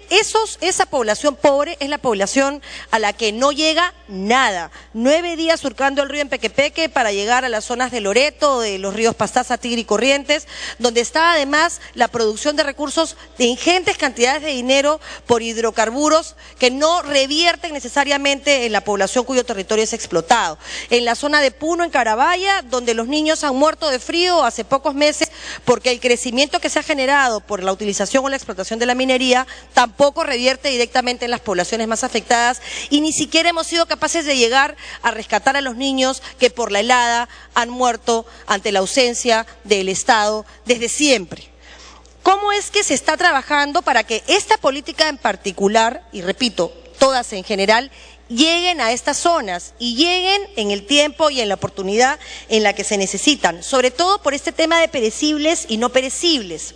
esa población pobre es la población a la que no llega nada. 9 días surcando el río en Pequepeque para llegar a las zonas de Loreto, de los ríos Pastaza, Tigre y Corrientes, donde está además la producción de recursos de ingentes cantidades de dinero por hidrocarburos que no revierten necesariamente en la población cuyo territorio es explotado. En la zona de Puno, en Carabaya, donde los niños han muerto de frío hace pocos meses porque el crecimiento que se ha generado por la utilización o la explotación de la minería tampoco revierte directamente en las poblaciones más afectadas y ni siquiera hemos sido capaces de llegar a rescatar a los niños que por la helada han muerto ante la ausencia del Estado desde siempre. ¿Cómo es que se está trabajando para que esta política en particular, y repito, todas en general, lleguen a estas zonas y lleguen en el tiempo y en la oportunidad en la que se necesitan, sobre todo por este tema de perecibles y no perecibles?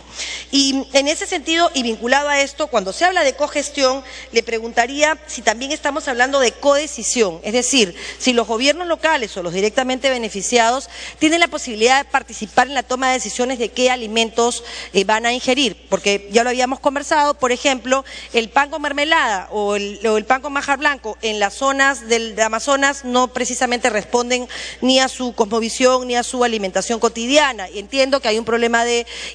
Y en ese sentido, y vinculado a esto, cuando se habla de cogestión, le preguntaría si también estamos hablando de codecisión, es decir, si los gobiernos locales o los directamente beneficiados tienen la posibilidad de participar en la toma de decisiones de qué alimentos van a ingerir, porque ya lo habíamos conversado, por ejemplo, el pan con mermelada o el pan con manjar blanco en las zonas del Amazonas no precisamente responden ni a su cosmovisión ni a su alimentación cotidiana. Y entiendo que hay un problema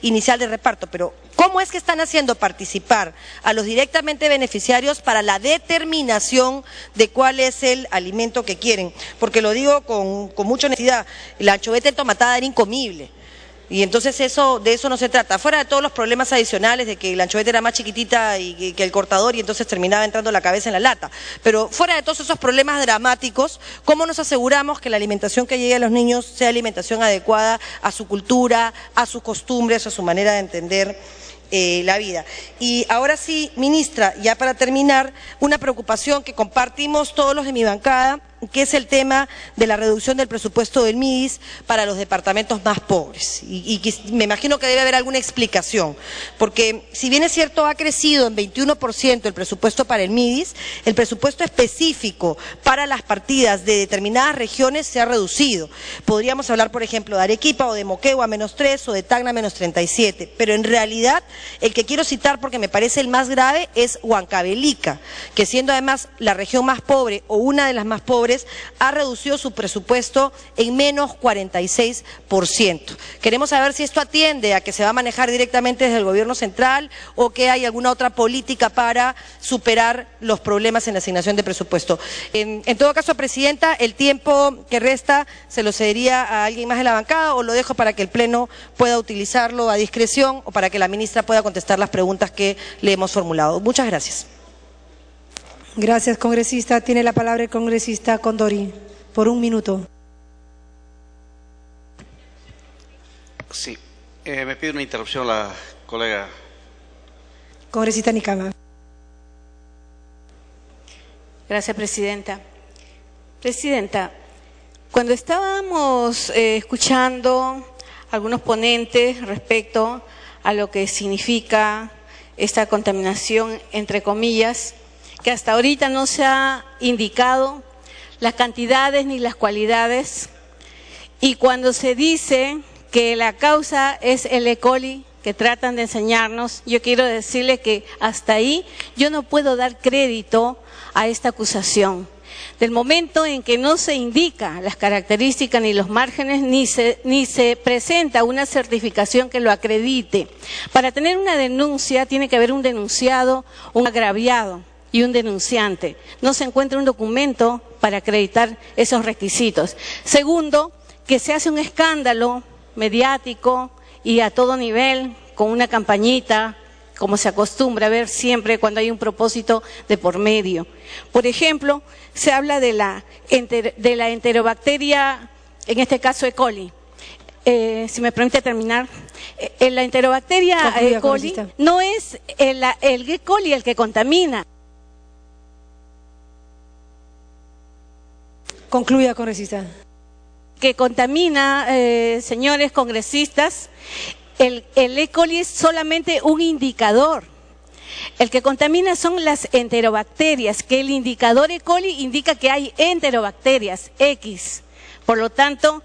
inicial de reparto, pero ¿cómo es que están haciendo participar a los directamente beneficiarios para la determinación de cuál es el alimento que quieren? Porque lo digo con mucha honestidad, la anchoveta entomatada era incomible. Y entonces de eso no se trata, fuera de todos los problemas adicionales de que la anchoveta era más chiquitita y que el cortador y entonces terminaba entrando la cabeza en la lata. Pero fuera de todos esos problemas dramáticos, ¿cómo nos aseguramos que la alimentación que llegue a los niños sea alimentación adecuada a su cultura, a sus costumbres, a su manera de entender la vida? Y ahora sí, ministra, ya para terminar, una preocupación que compartimos todos los de mi bancada, que es el tema de la reducción del presupuesto del MIDIS para los departamentos más pobres. Y me imagino que debe haber alguna explicación, porque si bien es cierto ha crecido en 21% el presupuesto para el MIDIS, el presupuesto específico para las partidas de determinadas regiones se ha reducido. Podríamos hablar, por ejemplo, de Arequipa o de Moquegua -3 o de Tacna -37, pero en realidad el que quiero citar porque me parece el más grave es Huancavelica, que siendo además la región más pobre o una de las más pobres, ha reducido su presupuesto en menos 46%. Queremos saber si esto atiende a que se va a manejar directamente desde el gobierno central o que hay alguna otra política para superar los problemas en la asignación de presupuesto. En todo caso, Presidenta, el tiempo que resta se lo cedería a alguien más de la bancada o lo dejo para que el Pleno pueda utilizarlo a discreción o para que la ministra pueda contestar las preguntas que le hemos formulado. Muchas gracias. Gracias, congresista. Tiene la palabra el congresista Condori, por 1 minuto. Sí, me pide una interrupción la colega. Congresista Nicama. Gracias, Presidenta. Presidenta, cuando estábamos escuchando algunos ponentes respecto a lo que significa esta contaminación, entre comillas, que hasta ahorita no se ha indicado las cantidades ni las cualidades, y cuando se dice que la causa es el E. coli que tratan de enseñarnos, yo quiero decirle que hasta ahí yo no puedo dar crédito a esta acusación. Del momento en que no se indica las características ni los márgenes, ni se presenta una certificación que lo acredite. Para tener una denuncia tiene que haber un denunciado, un agraviado y un denunciante. No se encuentra un documento para acreditar esos requisitos. Segundo, que se hace un escándalo mediático y a todo nivel con una campañita, como se acostumbra a ver siempre cuando hay un propósito de por medio. Por ejemplo, se habla de la enterobacteria, en este caso E. coli. Si me permite terminar, la enterobacteria E. coli no es el E. coli el que contamina. Concluya, congresista. Que contamina, señores congresistas, el E. coli es solamente un indicador. El que contamina son las enterobacterias, que el indicador E. coli indica que hay enterobacterias X. Por lo tanto,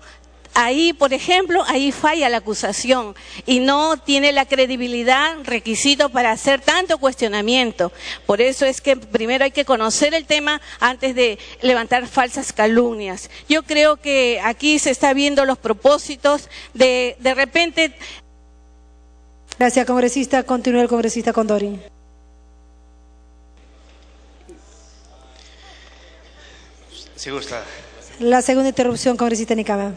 ahí, por ejemplo, ahí falla la acusación y no tiene la credibilidad requisito para hacer tanto cuestionamiento. Por eso es que primero hay que conocer el tema antes de levantar falsas calumnias. Yo creo que aquí se está viendo los propósitos de repente. Gracias, congresista. Continúa el congresista Condori. Si gusta. La segunda interrupción, congresista Nicama.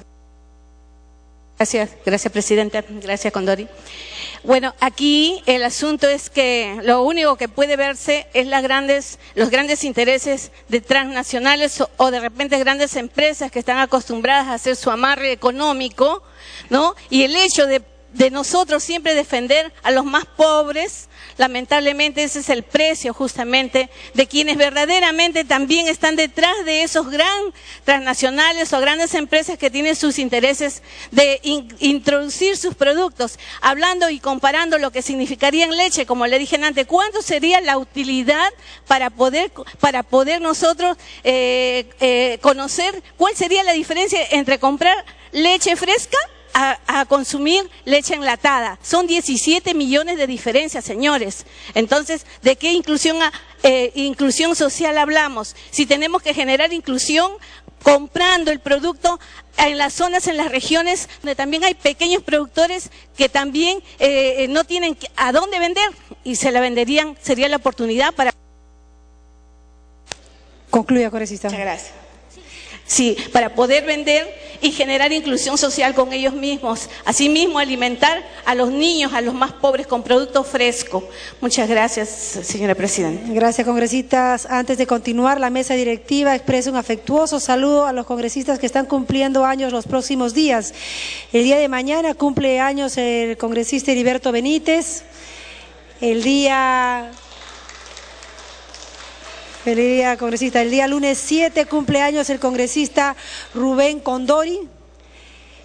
Gracias, Presidenta. Gracias, Condori. Bueno, aquí el asunto es que lo único que puede verse es los grandes intereses de transnacionales o de repente grandes empresas que están acostumbradas a hacer su amarre económico, ¿no? Y el hecho de nosotros siempre defender a los más pobres, lamentablemente ese es el precio justamente de quienes verdaderamente también están detrás de esos grandes transnacionales o grandes empresas que tienen sus intereses de introducir sus productos. Hablando y comparando lo que significaría en leche, como le dije antes, ¿cuánto sería la utilidad para poder nosotros conocer cuál sería la diferencia entre comprar leche fresca a consumir leche enlatada? Son 17 millones de diferencias, señores. Entonces, ¿de qué inclusión social hablamos? Si tenemos que generar inclusión comprando el producto en las zonas, en las regiones, donde también hay pequeños productores que también no tienen a dónde vender y se la venderían, sería la oportunidad para... Concluya, congresista. Muchas gracias. Sí, para poder vender y generar inclusión social con ellos mismos. Asimismo, alimentar a los niños, a los más pobres con producto fresco. Muchas gracias, señora Presidenta. Gracias, congresistas. Antes de continuar, la mesa directiva expresa un afectuoso saludo a los congresistas que están cumpliendo años los próximos días. El día de mañana cumple años el congresista Heriberto Benítez. Feliz día, congresista. El día lunes 7 cumpleaños el congresista Rubén Condori.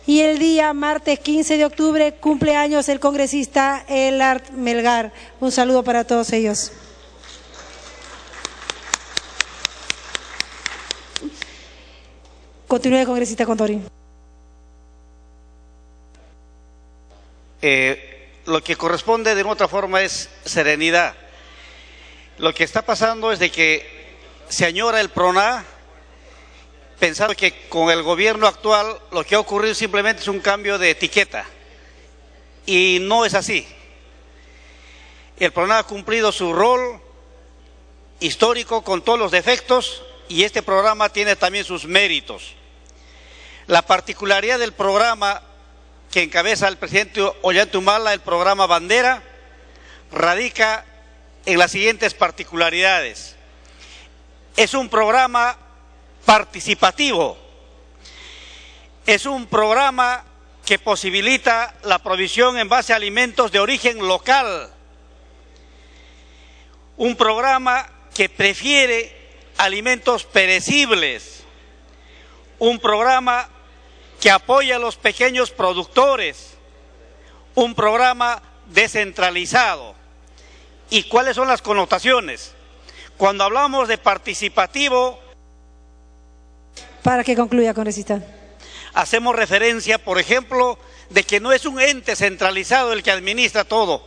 Y el día martes 15 de octubre cumpleaños el congresista Elard Melgar. Un saludo para todos ellos. Continúe, congresista Condori. Lo que corresponde de otra forma es serenidad. Lo que está pasando es de que se añora el PRONA, pensando que con el gobierno actual lo que ha ocurrido simplemente es un cambio de etiqueta. Y no es así. El PRONA ha cumplido su rol histórico con todos los defectos y este programa tiene también sus méritos. La particularidad del programa que encabeza el presidente Ollanta-Humala, el programa Bandera, radica en las siguientes particularidades. Es un programa participativo, es un programa que posibilita la provisión en base a alimentos de origen local, un programa que prefiere alimentos perecibles, un programa que apoya a los pequeños productores, un programa descentralizado. ¿Y cuáles son las connotaciones? Cuando hablamos de participativo... Para que concluya, congresista. Hacemos referencia, por ejemplo, de que no es un ente centralizado el que administra todo.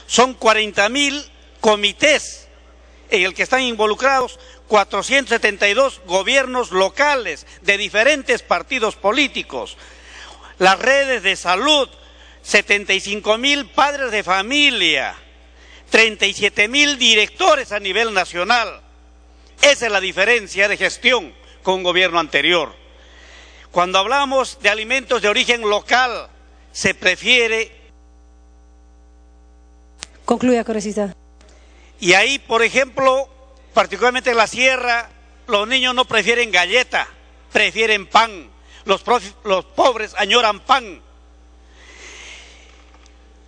Son 40.000 comités en el que están involucrados 472 gobiernos locales de diferentes partidos políticos. Las redes de salud, 75.000 padres de familia, 37.000 directores a nivel nacional. Esa es la diferencia de gestión con un gobierno anterior. Cuando hablamos de alimentos de origen local, se prefiere... Concluya, congresista. Y ahí, por ejemplo, particularmente en la sierra, los niños no prefieren galleta, prefieren pan. Los pobres añoran pan.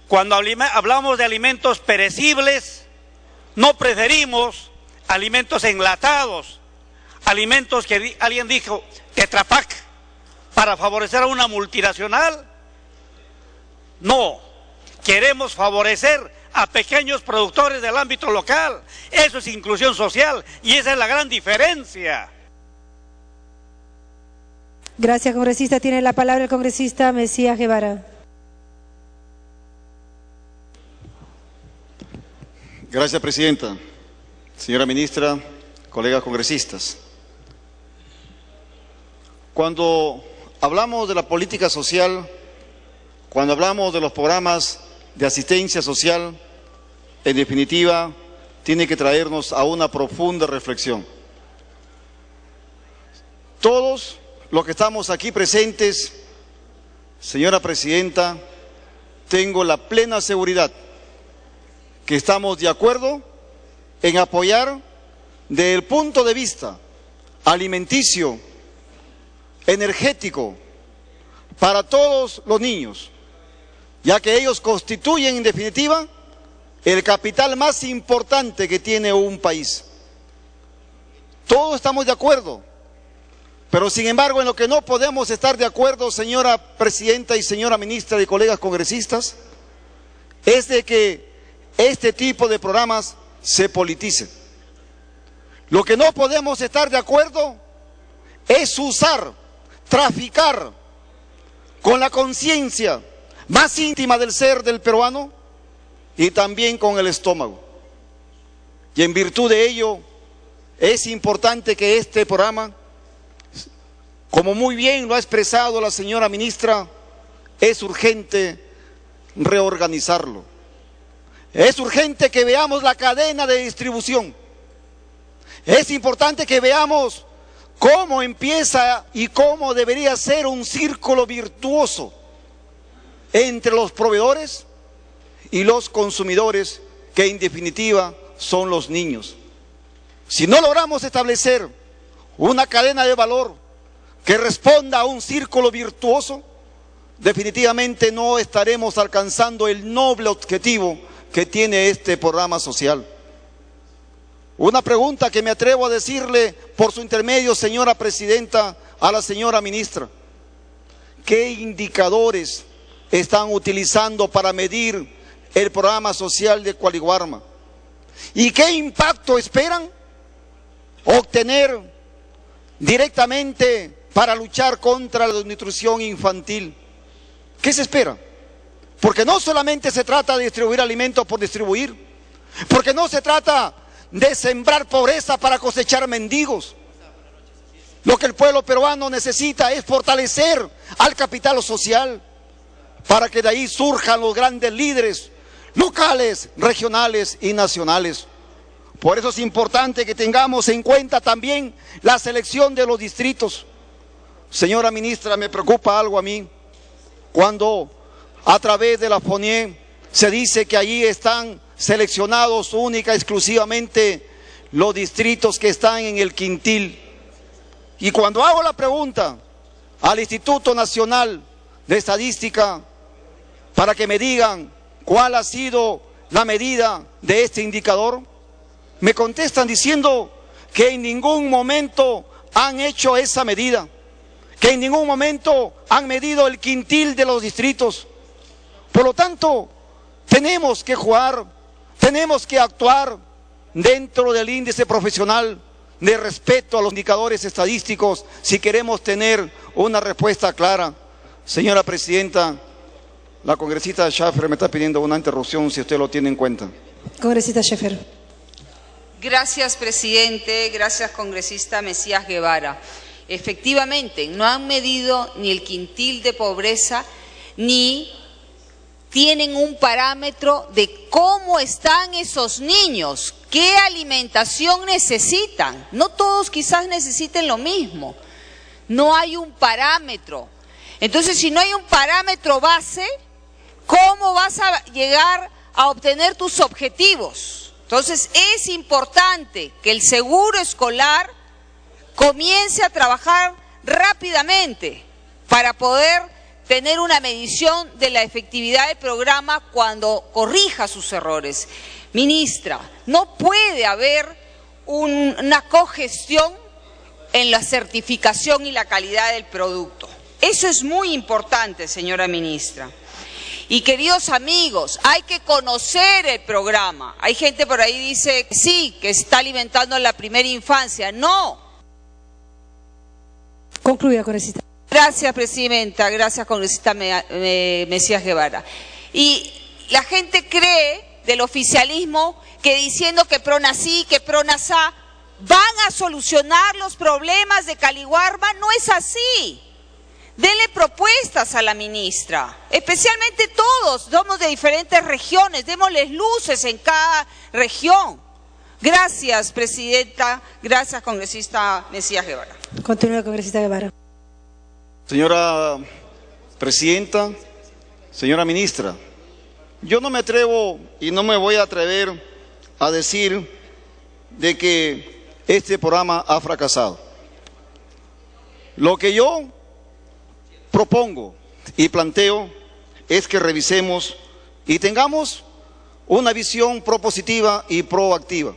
Cuando hablamos de alimentos perecibles, no preferimos alimentos enlatados, alimentos que alguien dijo, Tetra Pak, para favorecer a una multinacional. No, queremos favorecer a pequeños productores del ámbito local. Eso es inclusión social y esa es la gran diferencia. Gracias, congresista. Tiene la palabra el congresista Mesías Guevara. Gracias, presidenta. Señora ministra, colegas congresistas. Cuando hablamos de la política social, cuando hablamos de los programas de asistencia social, en definitiva, tiene que traernos a una profunda reflexión. Todos los que estamos aquí presentes, señora Presidenta, tengo la plena seguridad que estamos de acuerdo en apoyar desde el punto de vista alimenticio, energético, para todos los niños, ya que ellos constituyen en definitiva el capital más importante que tiene un país. Todos estamos de acuerdo, pero sin embargo en lo que no podemos estar de acuerdo, señora Presidenta y señora Ministra y colegas congresistas, es de que este tipo de programas se politicen. Lo que no podemos estar de acuerdo es usar, traficar con la conciencia más íntima del ser del peruano y también con el estómago. Y en virtud de ello, es importante que este programa, como muy bien lo ha expresado la señora ministra, es urgente reorganizarlo. Es urgente que veamos la cadena de distribución. Es importante que veamos cómo empieza y cómo debería ser un círculo virtuoso entre los proveedores y los consumidores, que en definitiva son los niños. Si no logramos establecer una cadena de valor que responda a un círculo virtuoso, definitivamente no estaremos alcanzando el noble objetivo que tiene este programa social. Una pregunta que me atrevo a decirle por su intermedio, señora Presidenta, a la señora ministra: ¿qué indicadores están utilizando para medir el programa social de Cualiguarma? ¿Y qué impacto esperan obtener directamente para luchar contra la desnutrición infantil? ¿Qué se espera? Porque no solamente se trata de distribuir alimentos por distribuir, porque no se trata de sembrar pobreza para cosechar mendigos. Lo que el pueblo peruano necesita es fortalecer al capital social para que de ahí surjan los grandes líderes locales, regionales y nacionales. Por eso es importante que tengamos en cuenta también la selección de los distritos. Señora ministra, me preocupa algo a mí cuando a través de la FONIE se dice que allí están seleccionados única y exclusivamente los distritos que están en el quintil. Y cuando hago la pregunta al Instituto Nacional de Estadística para que me digan cuál ha sido la medida de este indicador, me contestan diciendo que en ningún momento han hecho esa medida, que en ningún momento han medido el quintil de los distritos. Por lo tanto, tenemos que jugar, tenemos que actuar dentro del índice profesional de respeto a los indicadores estadísticos si queremos tener una respuesta clara. Señora Presidenta, la congresista Schaffer me está pidiendo una interrupción, si usted lo tiene en cuenta. Congresista Schaffer. Gracias, presidente. Gracias, congresista Mesías Guevara. Efectivamente, no han medido ni el quintil de pobreza, ni tienen un parámetro de cómo están esos niños, qué alimentación necesitan. No todos quizás necesiten lo mismo. No hay un parámetro. Entonces, si no hay un parámetro base, ¿cómo vas a llegar a obtener tus objetivos? Entonces, es importante que el seguro escolar comience a trabajar rápidamente para poder tener una medición de la efectividad del programa cuando corrija sus errores. Ministra, no puede haber una cogestión en la certificación y la calidad del producto. Eso es muy importante, señora ministra. Y queridos amigos, hay que conocer el programa. Hay gente por ahí que dice que sí, que está alimentando la primera infancia. No. Concluya, congresista. Gracias, presidenta. Gracias, congresista Mesías Guevara. Y la gente cree del oficialismo que diciendo que PRONA sí, que PRONA sa, van a solucionar los problemas de Cualiguarma. No es así. Denle propuestas a la ministra, especialmente todos, somos de diferentes regiones, démosles luces en cada región. Gracias, presidenta. Gracias, congresista Mesías Guevara. Continúa, congresista Guevara. Señora presidenta, señora ministra, yo no me atrevo y no me voy a atrever a decir de que este programa ha fracasado. Lo que yo propongo y planteo es que revisemos y tengamos una visión propositiva y proactiva,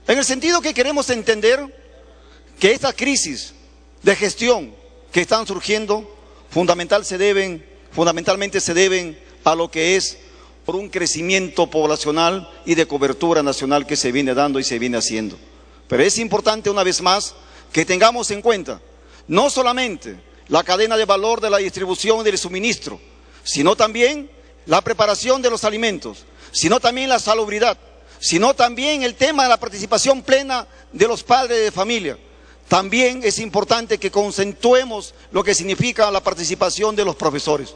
en el sentido que queremos entender que estas crisis de gestión que están surgiendo fundamentalmente se deben a lo que es por un crecimiento poblacional y de cobertura nacional que se viene dando y se viene haciendo. Pero es importante una vez más que tengamos en cuenta no solamente la cadena de valor de la distribución y del suministro, sino también la preparación de los alimentos, sino también la salubridad, sino también el tema de la participación plena de los padres de familia. También es importante que concentremos lo que significa la participación de los profesores.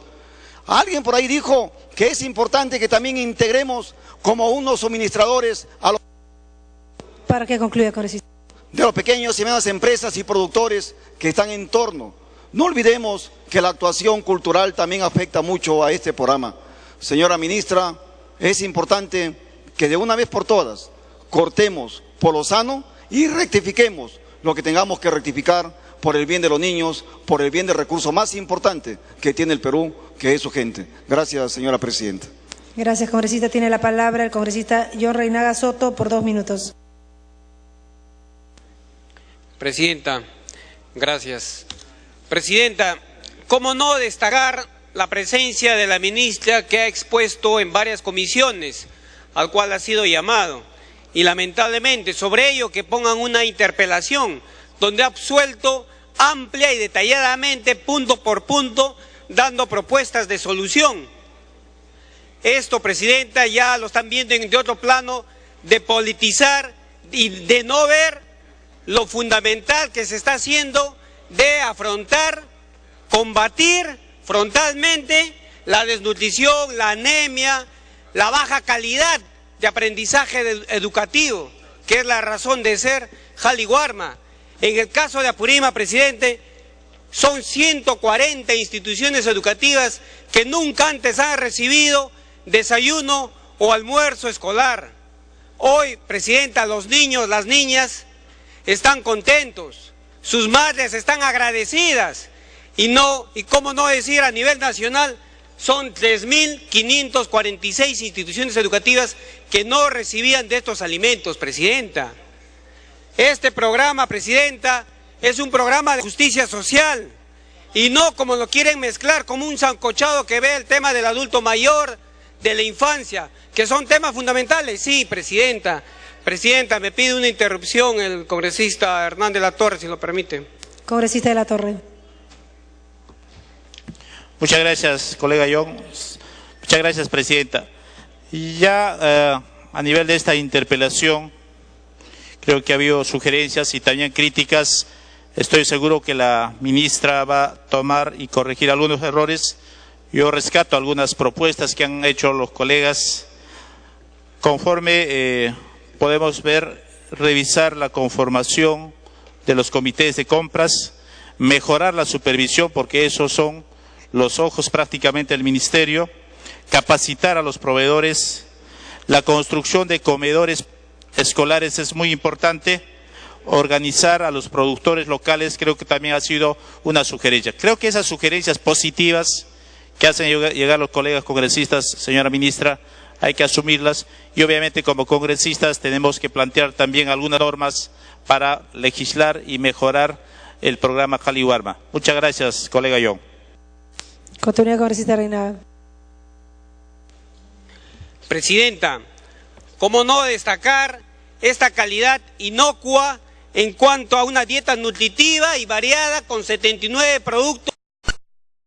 Alguien por ahí dijo que es importante que también integremos como unos suministradores a los... Para que concluya, congresista. De los pequeños y medianas empresas y productores que están en torno. No olvidemos que la actuación cultural también afecta mucho a este programa. Señora ministra, es importante que de una vez por todas cortemos por lo sano y rectifiquemos lo que tengamos que rectificar por el bien de los niños, por el bien del recurso más importante que tiene el Perú, que es su gente. Gracias, señora presidenta. Gracias, congresista. Tiene la palabra el congresista John Reinaga Soto por 2 minutos. Presidenta, gracias. Presidenta, ¿cómo no destacar la presencia de la ministra que ha expuesto en varias comisiones, al cual ha sido llamado? Y lamentablemente sobre ello que pongan una interpelación donde ha absuelto amplia y detalladamente, punto por punto, dando propuestas de solución. Esto, presidenta, ya lo están viendo de otro plano, de politizar y de no ver lo fundamental que se está haciendo de afrontar, combatir frontalmente la desnutrición, la anemia, la baja calidad de aprendizaje educativo, que es la razón de ser Jaliwarma. En el caso de Apurímac, presidente, son 140 instituciones educativas que nunca antes han recibido desayuno o almuerzo escolar. Hoy, presidenta, los niños, las niñas están contentos, sus madres están agradecidas y cómo no decir a nivel nacional, son 3.546 instituciones educativas que no recibían de estos alimentos, presidenta. Este programa, presidenta, es un programa de justicia social y no como lo quieren mezclar como un sancochado que ve el tema del adulto mayor, de la infancia, que son temas fundamentales. Sí, presidenta. Presidenta, me pide una interrupción el congresista Hernán de la Torre, si lo permite. Congresista de la Torre. Muchas gracias, colega John. Muchas gracias, presidenta. Y ya a nivel de esta interpelación, creo que ha habido sugerencias y también críticas. Estoy seguro que la ministra va a tomar y corregir algunos errores. Yo rescato algunas propuestas que han hecho los colegas. Conforme podemos ver, revisar la conformación de los comités de compras, mejorar la supervisión, porque esos son los ojos prácticamente del ministerio, capacitar a los proveedores, la construcción de comedores escolares es muy importante, organizar a los productores locales creo que también ha sido una sugerencia. Creo que esas sugerencias positivas que hacen llegar los colegas congresistas, señora ministra, hay que asumirlas y obviamente como congresistas tenemos que plantear también algunas normas para legislar y mejorar el programa Jaliwarma. Muchas gracias, colega John. Continúa, congresista Reinaga. Presidenta, ¿cómo no destacar esta calidad inocua en cuanto a una dieta nutritiva y variada con 79 productos